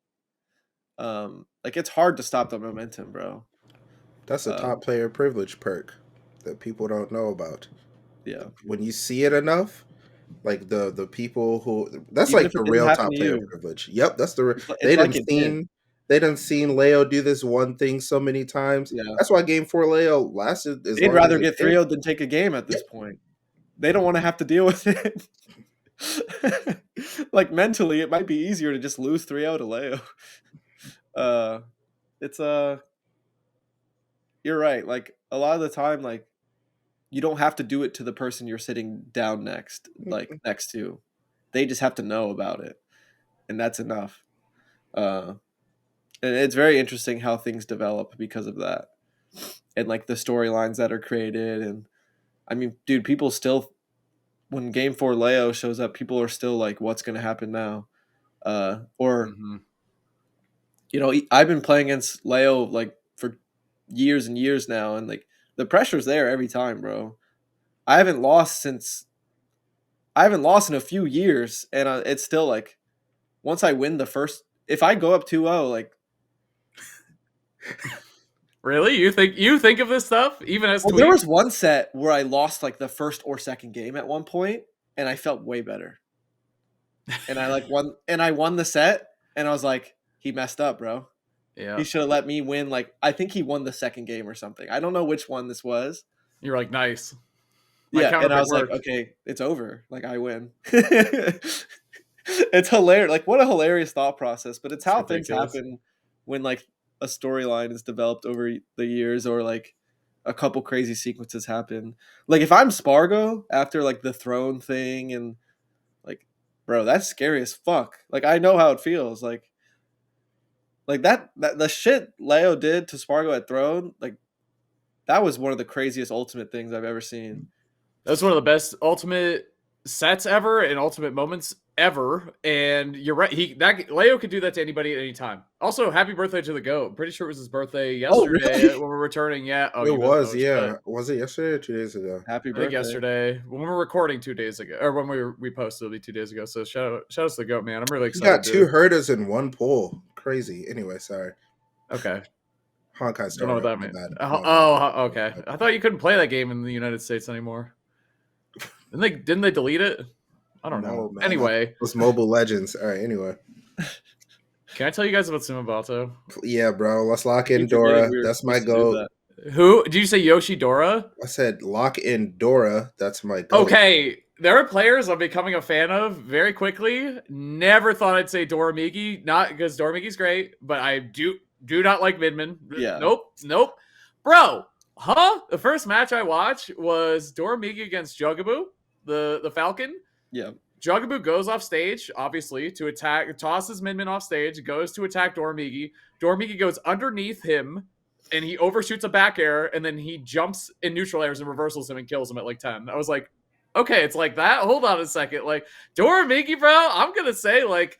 Like it's hard to stop the momentum, bro. That's a top player privilege perk that people don't know about. Yeah. When you see it enough, like the people who that's Even like if it the didn't real happen top to player you. privilege. Yep, that's the It's like it did. they done seen Leo do this one thing so many times. Yeah. That's why Game 4 Leo lasted as They'd long rather as it get did. 3-0'd than take a game at this point. They don't want to have to deal with it. Like mentally, it might be easier to just lose 3-0 to Leo. It's you're right. Like a lot of the time, like you don't have to do it to the person you're sitting down next, like next to. They just have to know about it, and that's enough. And it's very interesting how things develop because of that, and like the storylines that are created. And I mean, dude, people still, when Game 4 Leo shows up, people are still like, "What's going to happen now?" Or I've been playing against Leo like for years and years now, and like the pressure's there every time, bro. I haven't lost in a few years, and it's still like once I win the first, if I go up 2-0, like Really? You think of this stuff even as well, there Tweek? was one set where I lost like the first or second game at one point, and I felt way better, and I won the set, and I was like, he messed up, bro. Yeah. He should have let me win. Like I think he won the second game or something. I don't know which one this was. You're like, nice. My Yeah, and I counterpick was like, worked. okay, it's over. Like I win. It's hilarious. Like what a hilarious thought process, but it's how things ridiculous. happen when like a storyline is developed over the years, or like a couple crazy sequences happen. Like if I'm Spargo after like the throne thing, and like, bro, that's scary as fuck. Like I know how it feels. Like that the shit Leo did to Spargo at Throne, like that was one of the craziest ultimate things I've ever seen. That's one of the best ultimate sets ever and ultimate moments ever. And you're right. Leo could do that to anybody at any time. Also, happy birthday to the GOAT. I'm pretty sure it was his birthday yesterday really? when we're returning. Yeah. Oh, It was, shit. yeah. Was it yesterday or 2 days ago? Happy I birthday. think yesterday when we were recording 2 days ago, or when we posted, it'll be 2 days ago. So shout out to the GOAT, man. I'm really He excited. got 2 herders in one pool. Crazy. Anyway, sorry. Okay. Honkai Star. Don't know what that means. Bad. Okay. I thought you couldn't play that game in the United States anymore. Didn't they delete it? I don't know. Man. Anyway, It was Mobile Legends. All right. Anyway. Can I tell you guys about Sumabato? Yeah, bro. Let's lock in Keep forgetting Dora. we were That's my supposed to do goat. that. Who did you say? Yoshidora? I said lock in Dora. That's my goat. Okay, there are players I'm becoming a fan of very quickly. Never thought I'd say Doramigi, not because Doramigi's great, but I do not like Midman. Yeah. Nope. Bro, huh? The first match I watched was Doramigi against Jugaboo, the Falcon. Yeah. Jugaboo goes off stage, obviously, to attack, tosses Midman off stage, goes to attack Doramigi. Doramigi goes underneath him, and he overshoots a back air, and then he jumps in neutral airs and reversals him and kills him at like 10. I was like, okay, it's like that? Hold on a second. Like, Doramigi, bro, I'm going to say, like,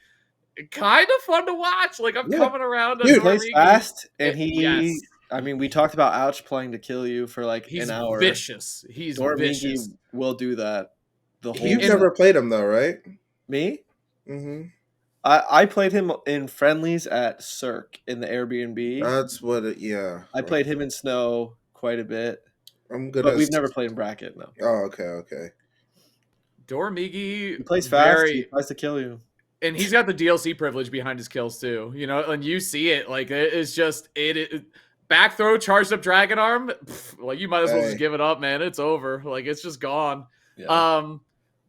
kind of fun to watch. Like, I'm coming around. He plays fast, and yes. I mean, we talked about Ouch playing to kill you for like an hour. Vicious. He's vicious. Will do that. You've never played him though, right? Me? Mm-hmm. I played him in friendlies at Cirque in the Airbnb. That's what yeah. I played him in Snow quite a bit. But we've never played in Bracket, no. Oh, okay. Doramigi he plays fast, he tries to kill you. And he's got the DLC privilege behind his kills too. You know, and you see it. Like it's just back throw, charged up dragon arm. Like you might as well just give it up, man. It's over. Like it's just gone. Yeah.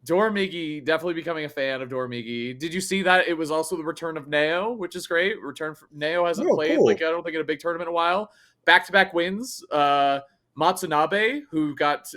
Doramigi, definitely becoming a fan of Doramigi. Did you see that it was also the return of Neo, which is great. Neo hasn't played like I don't think in a big tournament in a while. Back-to-back wins. Matsunabe, who got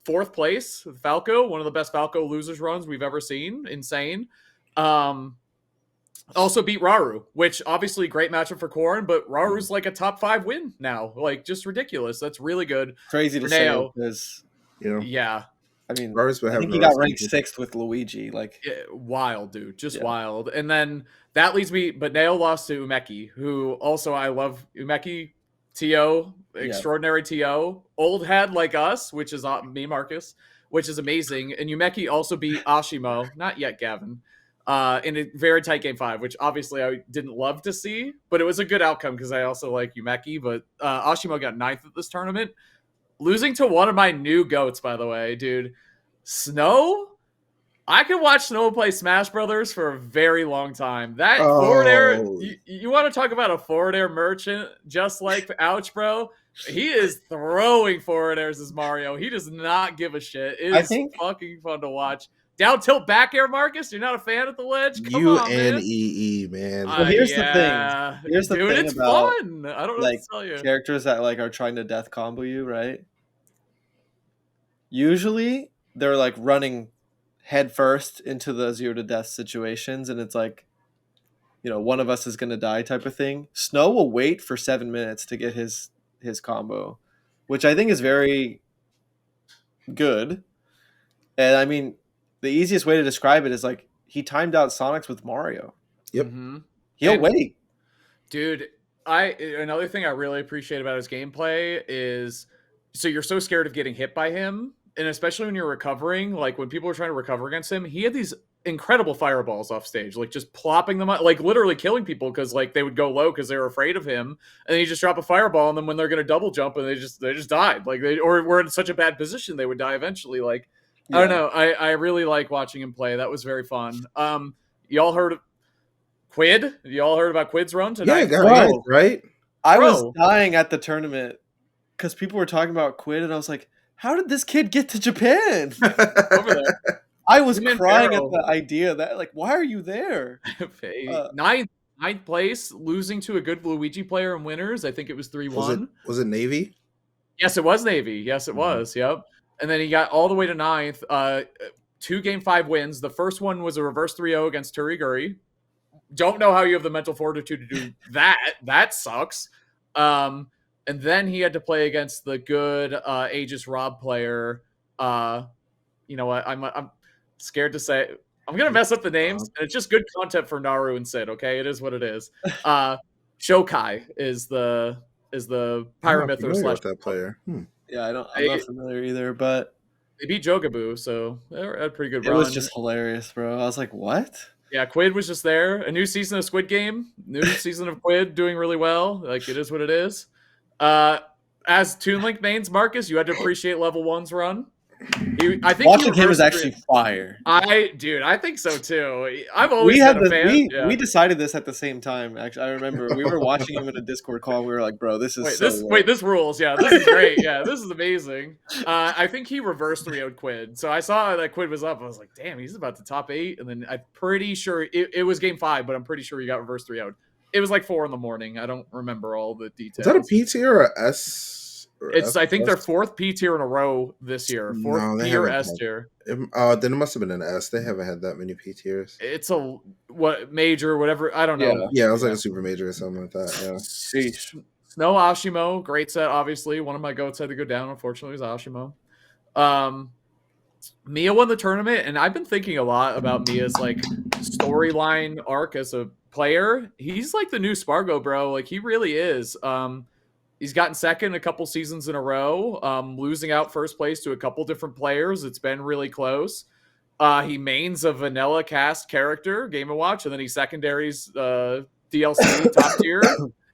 4th place with Falco, one of the best Falco losers runs we've ever seen. Insane. Also beat Raru, which obviously great matchup for Corrin, but Raru's like a top 5 win now. Like just ridiculous. That's really good. Crazy to say because yeah. I mean, I think he got ranked 6th with Luigi. Like wild, dude, just wild. And then that leads me, but Neo lost to Umeki, who also I love. Umeki, TO, extraordinary TO, old head like us, which is me, Marcus, which is amazing. And Umeki also beat Ashimo, not yet Gavin, in a very tight game 5, which obviously I didn't love to see, but it was a good outcome because I also like Umeki. But Ashimo got 9th at this tournament. Losing to one of my new goats, by the way, dude. Snow? I could watch Snow play Smash Brothers for a very long time. That forward air, you want to talk about a forward air merchant just like Ouch, bro? He is throwing forward airs as Mario. He does not give a shit. It is fucking fun to watch. Down tilt back air, Marcus? You're not a fan of the ledge? Come on, man. UNEE, man. Well, here's the thing. Here's the thing it's about fun. I don't know what to tell you. Characters that like are trying to death combo you, right? Usually they're like running head first into the 0 to death situations, and it's like, you know, one of us is gonna die type of thing. Snow will wait for 7 minutes to get his combo, which I think is very good. And I mean, the easiest way to describe it is like he timed out Sonics with Mario. Yep. Mm-hmm. He'll wait. Dude, another thing I really appreciate about his gameplay is so you're so scared of getting hit by him, and especially when you're recovering, like when people were trying to recover against him, he had these incredible fireballs off stage, like just plopping them up, like literally killing people because like they would go low because they were afraid of him, and then you just drop a fireball, and then when they're gonna double jump, and they just died, like or were in such a bad position they would die eventually. Like I don't know, I really like watching him play. That was very fun. Y'all heard of Quid? Y'all heard about Quid's run tonight? Yeah, right. I was dying at the tournament because people were talking about Quid, and I was like, how did this kid get to Japan? Over there. I was crying at the idea that, like, why are you there? 9th ninth place, losing to a good Luigi player in winners. I think it was 3-1. Was it Navy? Yes, it was Navy. Yes, it was. Yep. And then he got all the way to ninth. 2 game 5 wins. The first one was a reverse 3-0 against Turiguri. Don't know how you have the mental fortitude to do that. That sucks. And then he had to play against the good Aegis Rob player. You know what? I'm scared to say. I'm gonna mess up the names, and it's just good content for Naru and Sid. Okay, it is what it is. Shokai is the Pyramyth slash that player. Yeah, I'm not familiar either, but they beat Jogabu, so they had a pretty good run. It was just hilarious, bro. I was like, what? Yeah, Quid was just there. A new season of Squid Game, new season of Quid doing really well. Like, it is what it is. As Toon Link mains, Marcus, you had to appreciate level 1's run. I think watching him was actually fire. I think so too. I've always been a fan. We decided this at the same time. Actually, I remember we were watching him in a Discord call. And we were like, "Bro, this is this rules. Yeah, this is great. Yeah, this is amazing." I think he reversed 3-0'd Quid. So I saw that Quid was up. I was like, "Damn, he's about to top 8." And then I'm pretty sure it was game 5, but I'm pretty sure he got reverse 3-0'd. It was like 4 a.m. I don't remember all the details. Is that a P tier or a S? I think their 4th P tier in a row this year. 4th P or S tier. Then it must have been an S. They haven't had that many P tiers. It's a major, whatever. I don't know. Yeah, it was like a super major or something like that. Yeah. Snow Ashimo, great set, obviously. One of my goats had to go down, unfortunately, was Ashimo. Mia won the tournament, and I've been thinking a lot about Mia's like storyline arc as a player. He's like the new Spargo, bro. Like, he really is. He's gotten second a couple seasons in a row, losing out first place to a couple different players. It's been really close. He mains a vanilla cast character, Game & Watch, and then he secondaries DLC top tier.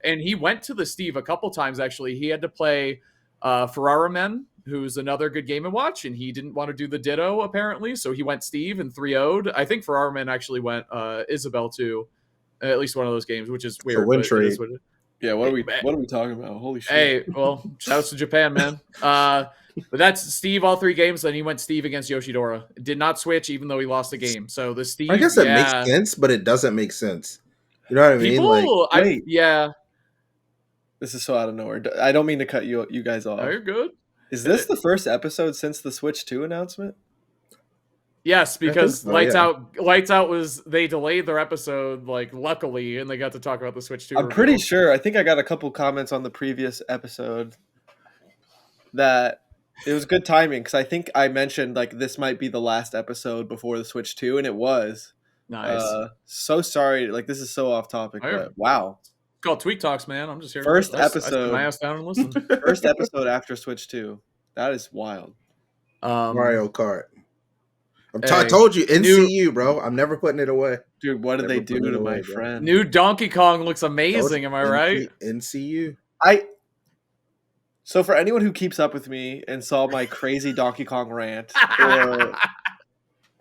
And he went to the Steve a couple times, actually. He had to play Ferrara Men, who's another good Game & Watch, and he didn't want to do the Ditto, apparently. So he went Steve and 3-0'd. I think Ferrara Men actually went Isabel, too. At least one of those games, which is weird. Win trade. Yeah, what are we talking about? Holy shit. Hey, well, shouts to Japan, man. But that's Steve all 3 games, then he went Steve against Yoshidora. Did not switch even though he lost the game. So the Steve, I guess that makes sense, but it doesn't make sense. You know what I mean? Yeah. This is so out of nowhere. I don't mean to cut you guys off. Oh, you're good. Is this the first episode since the Switch 2 announcement? Yes, because Lights Out was, they delayed their episode, like, luckily, and they got to talk about the Switch 2 I'm pretty sure. I think I got a couple comments on the previous episode that it was good timing, because I think I mentioned, like, this might be the last episode before the Switch 2, and it was. Nice. So sorry. Like, this is so off topic, but wow. It's called Tweek Talks, man. I'm just here. First episode. I sit my ass down and listen. First episode after Switch 2. That is wild. Mario Kart. I told you, NCU, bro. I'm never putting it away. Dude, what did they do to my friend? New Donkey Kong looks amazing, am I right? NCU. So for anyone who keeps up with me and saw my crazy Donkey Kong rant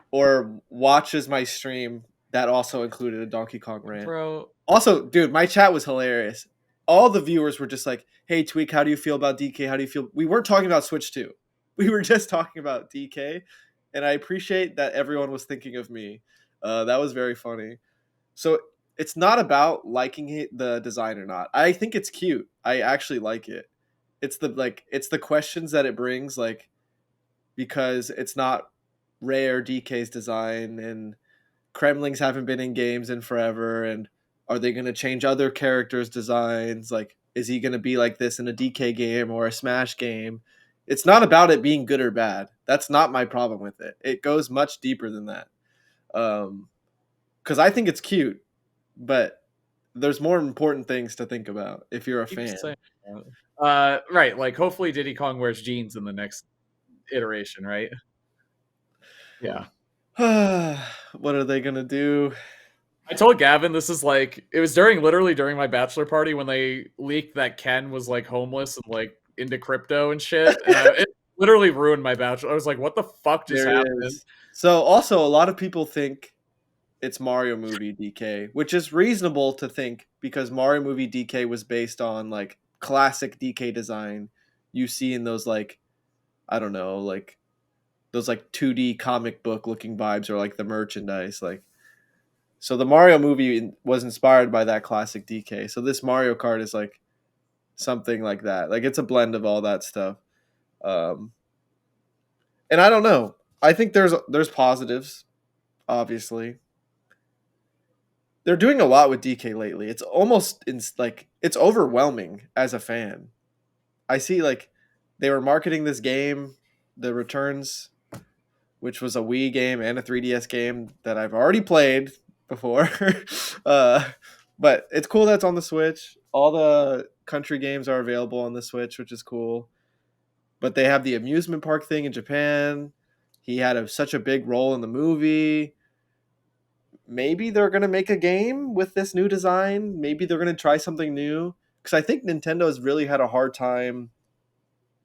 or watches my stream, that also included a Donkey Kong rant. Bro. Also, dude, my chat was hilarious. All the viewers were just like, hey, Tweek, how do you feel about DK? How do you feel? We weren't talking about Switch 2. We were just talking about DK. And I appreciate that everyone was thinking of me. That was very funny. So it's not about liking the design or not. I think it's cute. I actually like it. It's the questions that it brings, like, because it's not Rare DK's design, and Kremlings haven't been in games in forever, and are they going to change other characters' designs? Like, is he going to be like this in a DK game or a Smash game? It's not about it being good or bad. That's not my problem with it. It goes much deeper than that. Because I think it's cute, but there's more important things to think about if you're a fan. Right, like, hopefully Diddy Kong wears jeans in the next iteration, right? Yeah. What are they going to do? I told Gavin this is like, it was literally during my bachelor party when they leaked that Ken was like homeless and like into crypto and shit. And it literally ruined my bachelor. I was like, what the fuck just happened? So also a lot of people think it's Mario Movie DK, which is reasonable to think because Mario Movie DK was based on like classic DK design you see in those, like, I don't know, like those like 2D comic book looking vibes or like the merchandise, like. So the Mario movie was inspired by that classic DK. So this Mario Kart is like something like that. Like it's a blend of all that stuff. Um, and I don't know. I think there's positives. Obviously, they're doing a lot with DK lately. It's almost like it's overwhelming as a fan. I see like they were marketing this game, the Returns, which was a Wii game and a 3DS game that I've already played before. uh, but it's cool that's on the Switch. All the country games are available on the Switch, which is cool. But they have the amusement park thing in Japan. He had such a big role in the movie. Maybe they're going to make a game with this new design. Maybe they're going to try something new. Because I think Nintendo has really had a hard time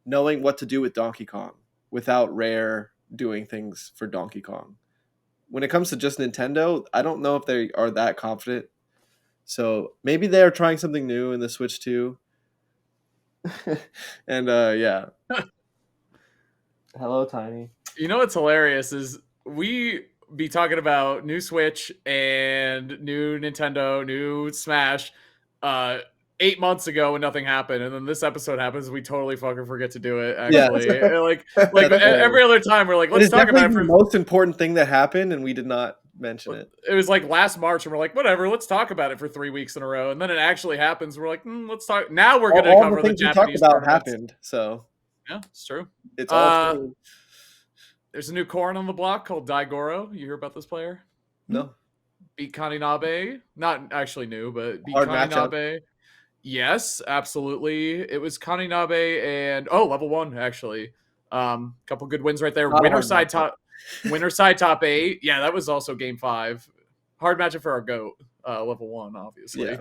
knowing what to do with Donkey Kong without Rare doing things for Donkey Kong. When it comes to just Nintendo, I don't know if they are that confident. So maybe they're trying something new in the Switch too. And yeah. Hello, Tiny. You know what's hilarious is we be talking about new Switch and new Nintendo, new Smash 8 months ago when nothing happened, and then this episode happens, we totally fucking forget to do it. Actually, Yeah. like every other time, we're like, let's talk about it. The most important thing that happened, and we did not mention it. It was like last March, and we're like, whatever, let's talk about it for 3 weeks in a row, and then it actually happens. We're like, let's talk. Now we're gonna cover the Japanese about happened. So yeah, it's true. It's all true. There's a new corn on the block called Daigoro. You hear about this player? No. Beat Kaninabe. Not actually new, but beat Hard Kaninabe. matchup. Yes, absolutely. It was Kaninabe and level 1 actually. Couple good wins right there. Winner side top 8. Yeah, that was also game 5. Hard matchup for our GOAT. Level 1, obviously. Yeah.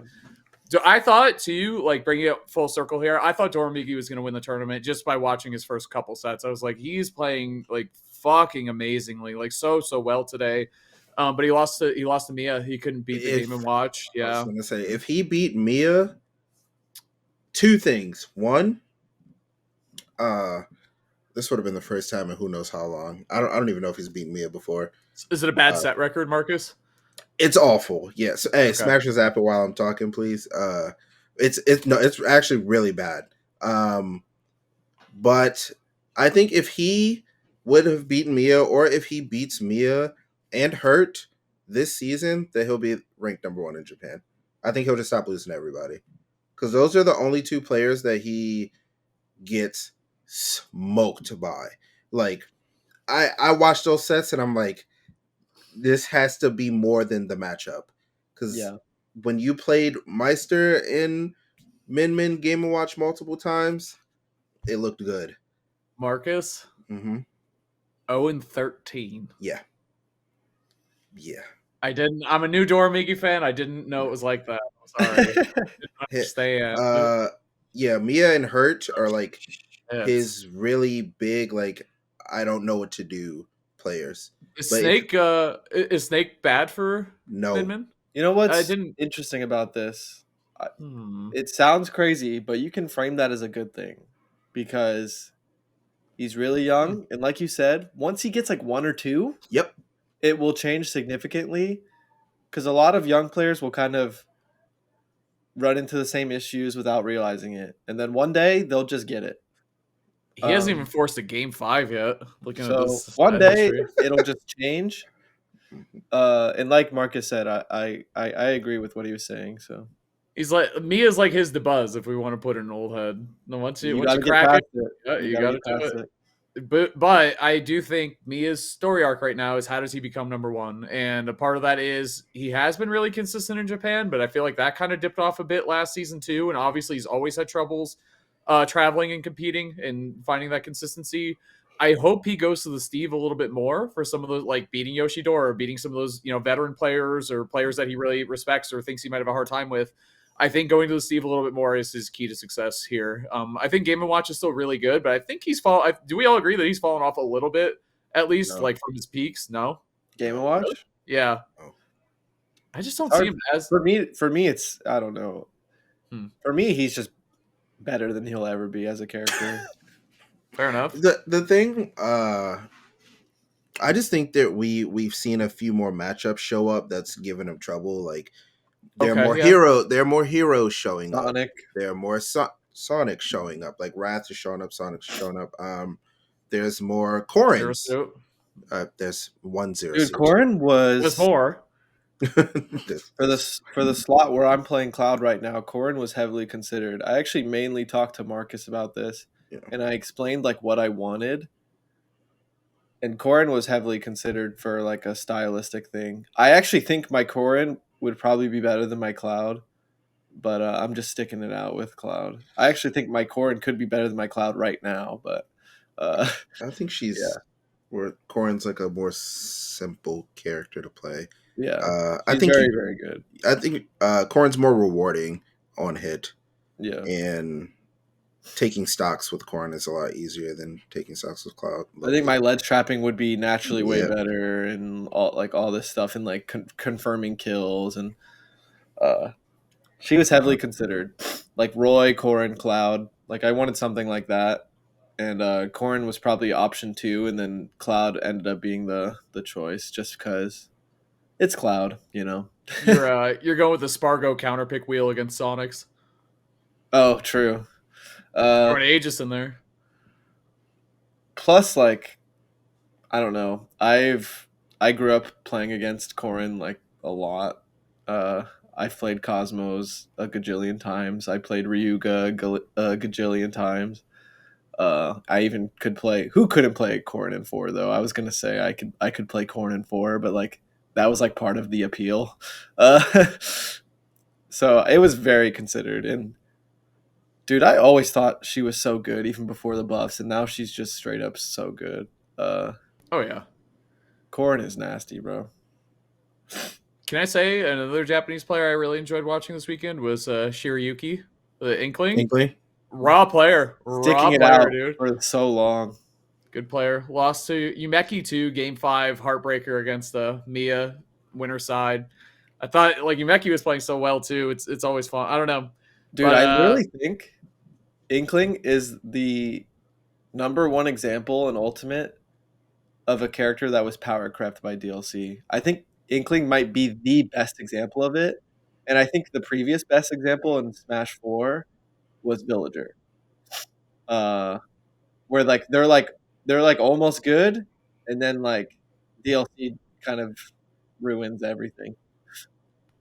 So I thought too, like bringing it full circle here, I thought Doromigi was going to win the tournament just by watching his first couple sets. I was like, he's playing like fucking amazingly, like so well today. But he lost to Mia. He couldn't beat the Game & Watch. Yeah, I was going to say if he beat Mia, 2 things. One, this would have been the first time in who knows how long. I don't even know if he's beaten Mia before. Is it a bad set record, Marcus? It's awful. Yes. Hey, okay. Smash your Zapper while I'm talking, please. It's actually really bad. But I think if he would have beaten Mia, or if he beats Mia and Hurt this season, then he'll be ranked number 1 in Japan. I think he'll just stop losing to everybody. Because those are the only 2 players that he gets smoked by. Like, I watched those sets and I'm like, this has to be more than the matchup. Because when you played Meister in Min Game & Watch multiple times, it looked good. Marcus? Mm-hmm. 0-13. Yeah. Yeah. I'm a new Doromigi fan. I didn't know it was like that. Sorry. Didn't understand. Yeah, Mia and Hurt are like his really big, like, I don't know what to do players. Is Snake bad for Min? You know what's interesting about this? It sounds crazy, but you can frame that as a good thing because he's really young, and like you said, once he gets like 1 or 2, it will change significantly. Because a lot of young players will kind of run into the same issues without realizing it, and then one day they'll just get it. He hasn't even forced a game 5 yet. Looking at this, one day it'll just change. And like Marcus said, I agree with what he was saying. So he's like Mia's like his DeBuzz if we want to put in an old head. No, once you crack it, you got to do it. But I do think Mia's story arc right now is how does he become number 1? And a part of that is he has been really consistent in Japan, but I feel like that kind of dipped off a bit last season too. And obviously he's always had troubles traveling and competing and finding that consistency. I hope he goes to the Steve a little bit more for some of those, like beating Yoshidor or beating some of those, veteran players or players that he really respects or thinks he might have a hard time with. I think going to the Steve a little bit more is his key to success here. I think Game & Watch is still really good, but I think he's fallen. Do we all agree that he's fallen off a little bit, at least, like from his peaks? No? Game & Watch? Really? Yeah. Oh. I just don't see him as... For me, it's, I don't know. For me, he's just better than he'll ever be as a character. Fair enough. The thing, I just think that we've seen a few more matchups show up that's given him trouble. Like Okay, yeah. there are more heroes showing up. Sonic. There are more Sonic showing up. Like Wrath is showing up, Sonic's showing up. There's more Zero Corins. suit. There's 1-0. Dude, Corrin There's was more. for the slot where I'm playing Cloud right now. Corrin was heavily considered. I actually mainly talked to Marcus about this, Yeah. and I explained like what I wanted. And Corrin was heavily considered for like a stylistic thing. I actually think my Corrin would probably be better than my Cloud, but I'm just sticking it out with Cloud. I actually think my Corrin could be better than my Cloud right now, but I think yeah, where Corin's like a more simple character to play. yeah, I he's think very very good. I think Corin's more rewarding on hit, Yeah, and taking stocks with Corin is a lot easier than taking stocks with Cloud. I think my ledge trapping would be naturally way Yeah. better, and all this stuff, and like confirming kills, and uh, she was heavily considered, like Roy, Corrin, Cloud. Like I wanted something like that, and Corrin was probably option 2, and then Cloud ended up being the choice just because it's Cloud, you know. You're going with the Spargo counterpick wheel against Sonics. Oh, true. Throwing Aegis in there. Plus, like, I don't know. I grew up playing against Corrin like a lot. I've played Cosmos a gajillion times. I played Ryuga a gajillion times. I even could play. Who couldn't play Corrin in 4 though? I was gonna say I could play Corrin in 4, but like that was like part of the appeal. Uh, so it was very considered. And dude, I always thought she was so good even before the buffs, and now she's just straight up so good. Oh yeah. Corrin is nasty, bro. Can I say another Japanese player I really enjoyed watching this weekend was Shirayuki, the Inkling. Inkling? Raw player. Sticking it out, dude, for so long. Good player. Lost to Yumeki 2, Game 5, heartbreaker against Mia, winner side. I thought like Yumeki was playing so well too. It's always fun. I don't know. Dude, But, I really think Inkling is the number 1 example in Ultimate of a character that was power crept by DLC. I think Inkling might be the best example of it. And I think the previous best example in Smash 4 was Villager. Where they're like almost good, and then like DLC kind of ruins everything.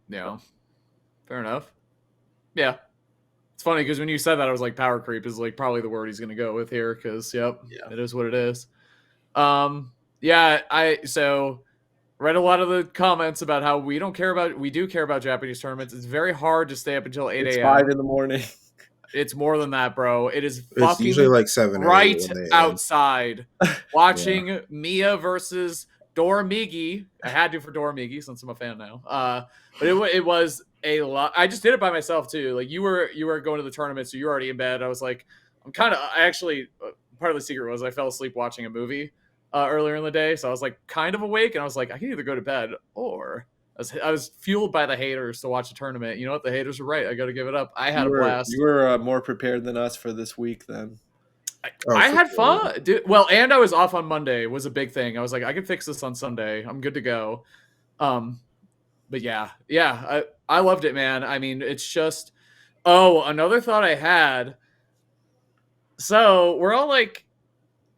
yeah, fair enough. Yeah. It's funny because when you said that, I was like, power creep is like probably the word he's going to go with here because, yep, Yeah. it is what it is. Yeah, so read a lot of the comments about how we do care about Japanese tournaments. It's very hard to stay up until 8 It's a.m. 5 in the morning. It's more than that, bro. It is It's fucking usually like 7 or 8 right when they end. outside watching Mia versus Dormigi. I had to for Dormigi since I'm a fan now. But it was a lot. I just did it by myself too. Like you were going to the tournament, so you're already in bed. I was like, part of the secret was I fell asleep watching a movie earlier in the day, so I was like kind of awake, and I was like, I can either go to bed or I was fueled by the haters to watch a tournament. You know what? The haters were right. I got to give it up. I had a blast. You were more prepared than us for this week then. I had fun, dude. Well, and I was off on Monday was a big thing. I was like, I can fix this on Sunday. I'm good to go. But yeah, I loved it, man. I mean, it's just, another thought I had. So we're all like,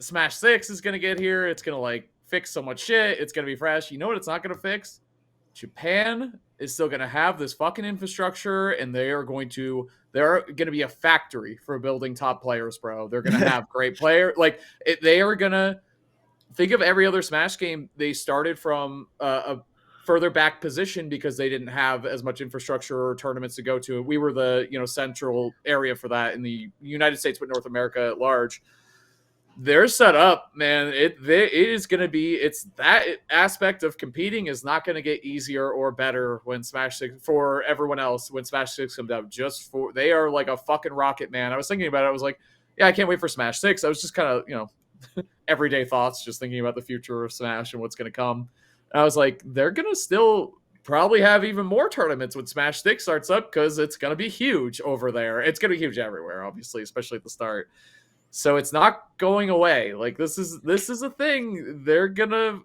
Smash 6 is going to get here. It's going to like fix so much shit. It's going to be fresh. You know what it's not going to fix? Japan is still going to have this fucking infrastructure, and they're going to be a factory for building top players, bro. They're going to have great players. Like they are going to think of every other Smash game. They started from a further back position because they didn't have as much infrastructure or tournaments to go to. We were the central area for that in the United States, but North America at large. They're set up, man. It is going to be. It's that aspect of competing is not going to get easier or better when Smash 6 for everyone else. When Smash 6 comes out, they are like a fucking rocket, man. I was thinking about it. I was like, yeah, I can't wait for Smash 6. I was just kind of everyday thoughts, just thinking about the future of Smash and what's going to come. And I was like, they're going to still probably have even more tournaments when Smash 6 starts up because it's going to be huge over there. It's going to be huge everywhere, obviously, especially at the start. So it's not going away. Like this is a thing. They're gonna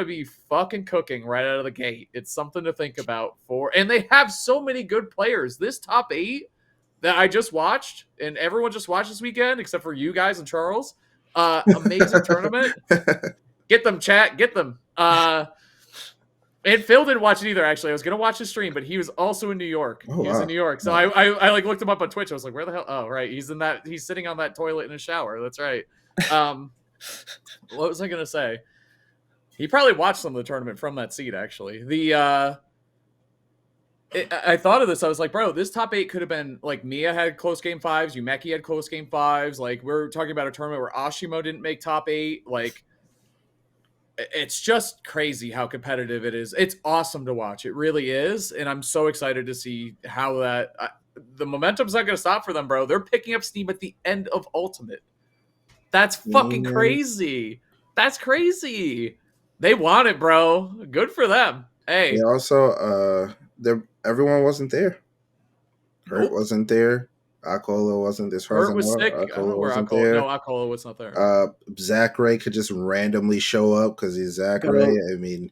be fucking cooking right out of the gate. It's something to think about for, and they have so many good players. This top 8 that I just watched, and everyone just watched this weekend except for you guys and Charles. Amazing tournament. Get them, chat. Get them. And Phil didn't watch it either. Actually, I was gonna watch the stream, but he was also in New York. Oh, He was wow. in New York, so I like looked him up on Twitch. I was like, where the hell? Oh, right, he's in that. He's sitting on that toilet in a shower. That's right. What was I gonna say? He probably watched some of the tournament from that seat. Actually, I thought of this. I was like, bro, this top 8 could have been like Mia had close game 5s, Umeki had close game 5s. Like we're talking about a tournament where Ashimo didn't make top 8. Like it's just crazy how competitive it is. It's awesome to watch. It really is. And I'm so excited to see how the momentum's not going to stop for them, bro. They're picking up steam at the end of Ultimate. That's fucking crazy. That's crazy. They want it, bro. Good for them. Hey. Yeah, also, everyone wasn't there. Hurt wasn't there. Akola wasn't this. Hurt was sick. I don't know where Akola. No, Akola was not there. Zach Ray could just randomly show up because he's Zach Ray. I mean,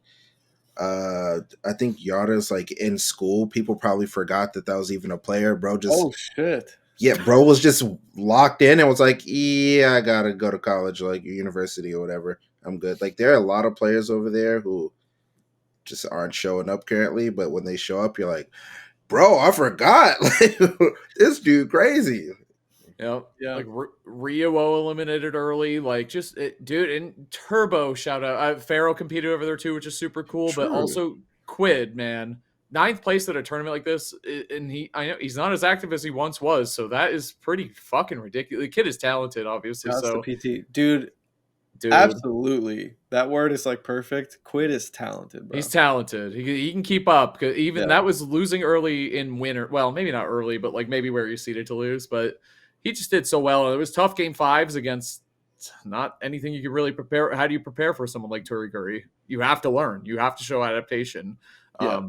I think Yada's like in school. People probably forgot that was even a player, bro. Oh shit. Yeah, bro was just locked in and was like, yeah, I gotta go to college, like university or whatever. I'm good. Like there are a lot of players over there who just aren't showing up currently, but when they show up, you're like, bro, I forgot. Like, this dude crazy. Yep. Yeah. Like Rio eliminated early. Like just dude, and Turbo shout out. Pharaoh competed over there too, which is super cool. True. But also Quid, man, 9th place at a tournament like this, and I know he's not as active as he once was, so that is pretty fucking ridiculous. The kid is talented, obviously. That's so the PT, dude. Absolutely, that word is like perfect. Quid is talented, bro. He's talented. He can keep up. Even that was losing early in winter. Well, maybe not early, but like maybe where he's seeded to lose. But he just did so well. It was tough game 5s against not anything you could really prepare. How do you prepare for someone like Turiguri? You have to learn. You have to show adaptation. Yeah.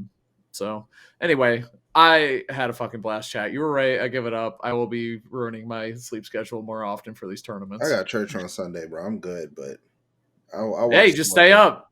So anyway, I had a fucking blast, chat. You were right. I give it up. I will be ruining my sleep schedule more often for these tournaments. I got church on Sunday, bro. I'm good, but I'll hey, just stay up.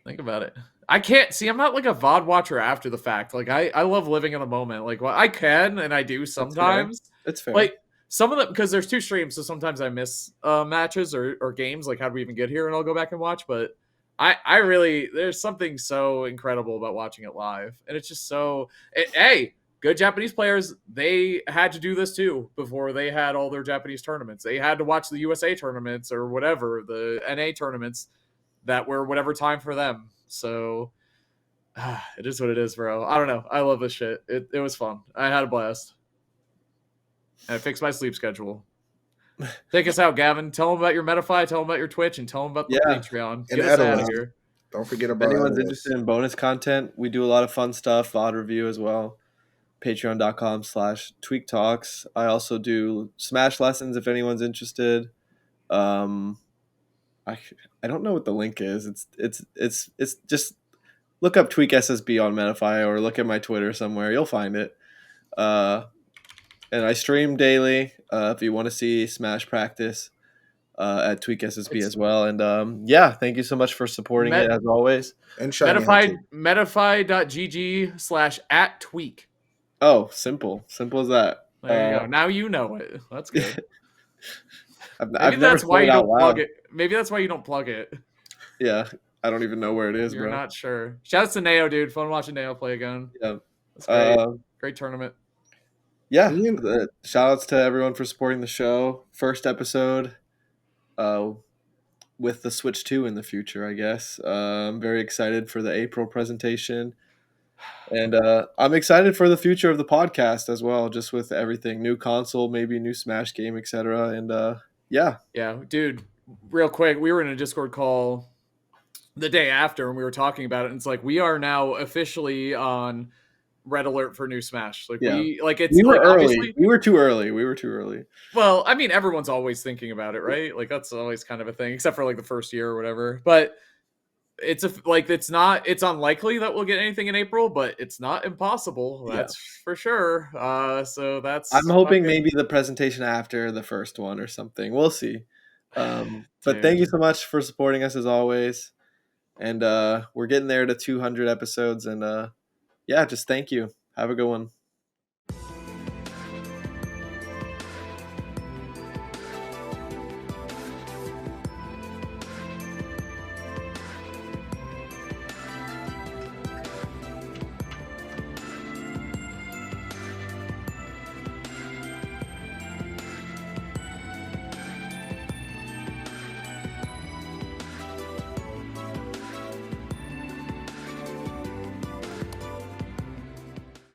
Think about it. I can't see. I'm not like a VOD watcher after the fact. Like I love living in the moment. Like I can and I do sometimes. It's fair. Like some of them, because there's 2 streams, so sometimes I miss matches or games. Like how do we even get here? And I'll go back and watch. But I really, there's something so incredible about watching it live, and it's just so. Hey, good Japanese players, they had to do this too before they had all their Japanese tournaments. They had to watch the USA tournaments or whatever, the NA tournaments that were whatever time for them. So it is what it is, bro. I don't know. I love this shit. It was fun. I had a blast. And I fixed my sleep schedule. Take us out, Gavin. Tell them about your Metafy, tell them about your Twitch, and tell them about the Patreon. Get us out of here. Don't forget about if anyone's interested in bonus content, we do a lot of fun stuff, VOD review as well. Patreon.com/TweekTalks. I also do Smash lessons if anyone's interested. I don't know what the link is. It's just look up Tweek SSB on Metafy or look at my Twitter somewhere. You'll find it. And I stream daily if you want to see Smash practice at Tweek SSB as well. And thank you so much for supporting it as always. And Metafy.gg/@Tweek. Oh, simple as that. There you go. Now you know it. That's good. Maybe that's why you don't plug it. Maybe that's why you don't plug it. Yeah, I don't even know where it is, You're bro. not sure. Shouts to Nao, dude. Fun watching Nao play again. Yeah, that's great. Great tournament. Yeah, shout outs to everyone for supporting the show. First episode with the Switch 2 in the future, I guess. I'm very excited for the April presentation. And I'm excited for the future of the podcast as well, just with everything. New console, maybe new Smash game, etc. And yeah, dude, real quick, we were in a Discord call the day after and we were talking about it, and it's like we are now officially on red alert for new Smash. Like we were early. We were too early. Well, I mean, everyone's always thinking about it, right? Like that's always kind of a thing, except for like the first year or whatever. But it's unlikely that we'll get anything in April, but it's not impossible. That's for sure. So I'm that's hoping fucking maybe the presentation after the first one or something. We'll see. But thank you dude. so much for supporting us as always. And we're getting there to 200 episodes. And yeah, just thank you. Have a good one.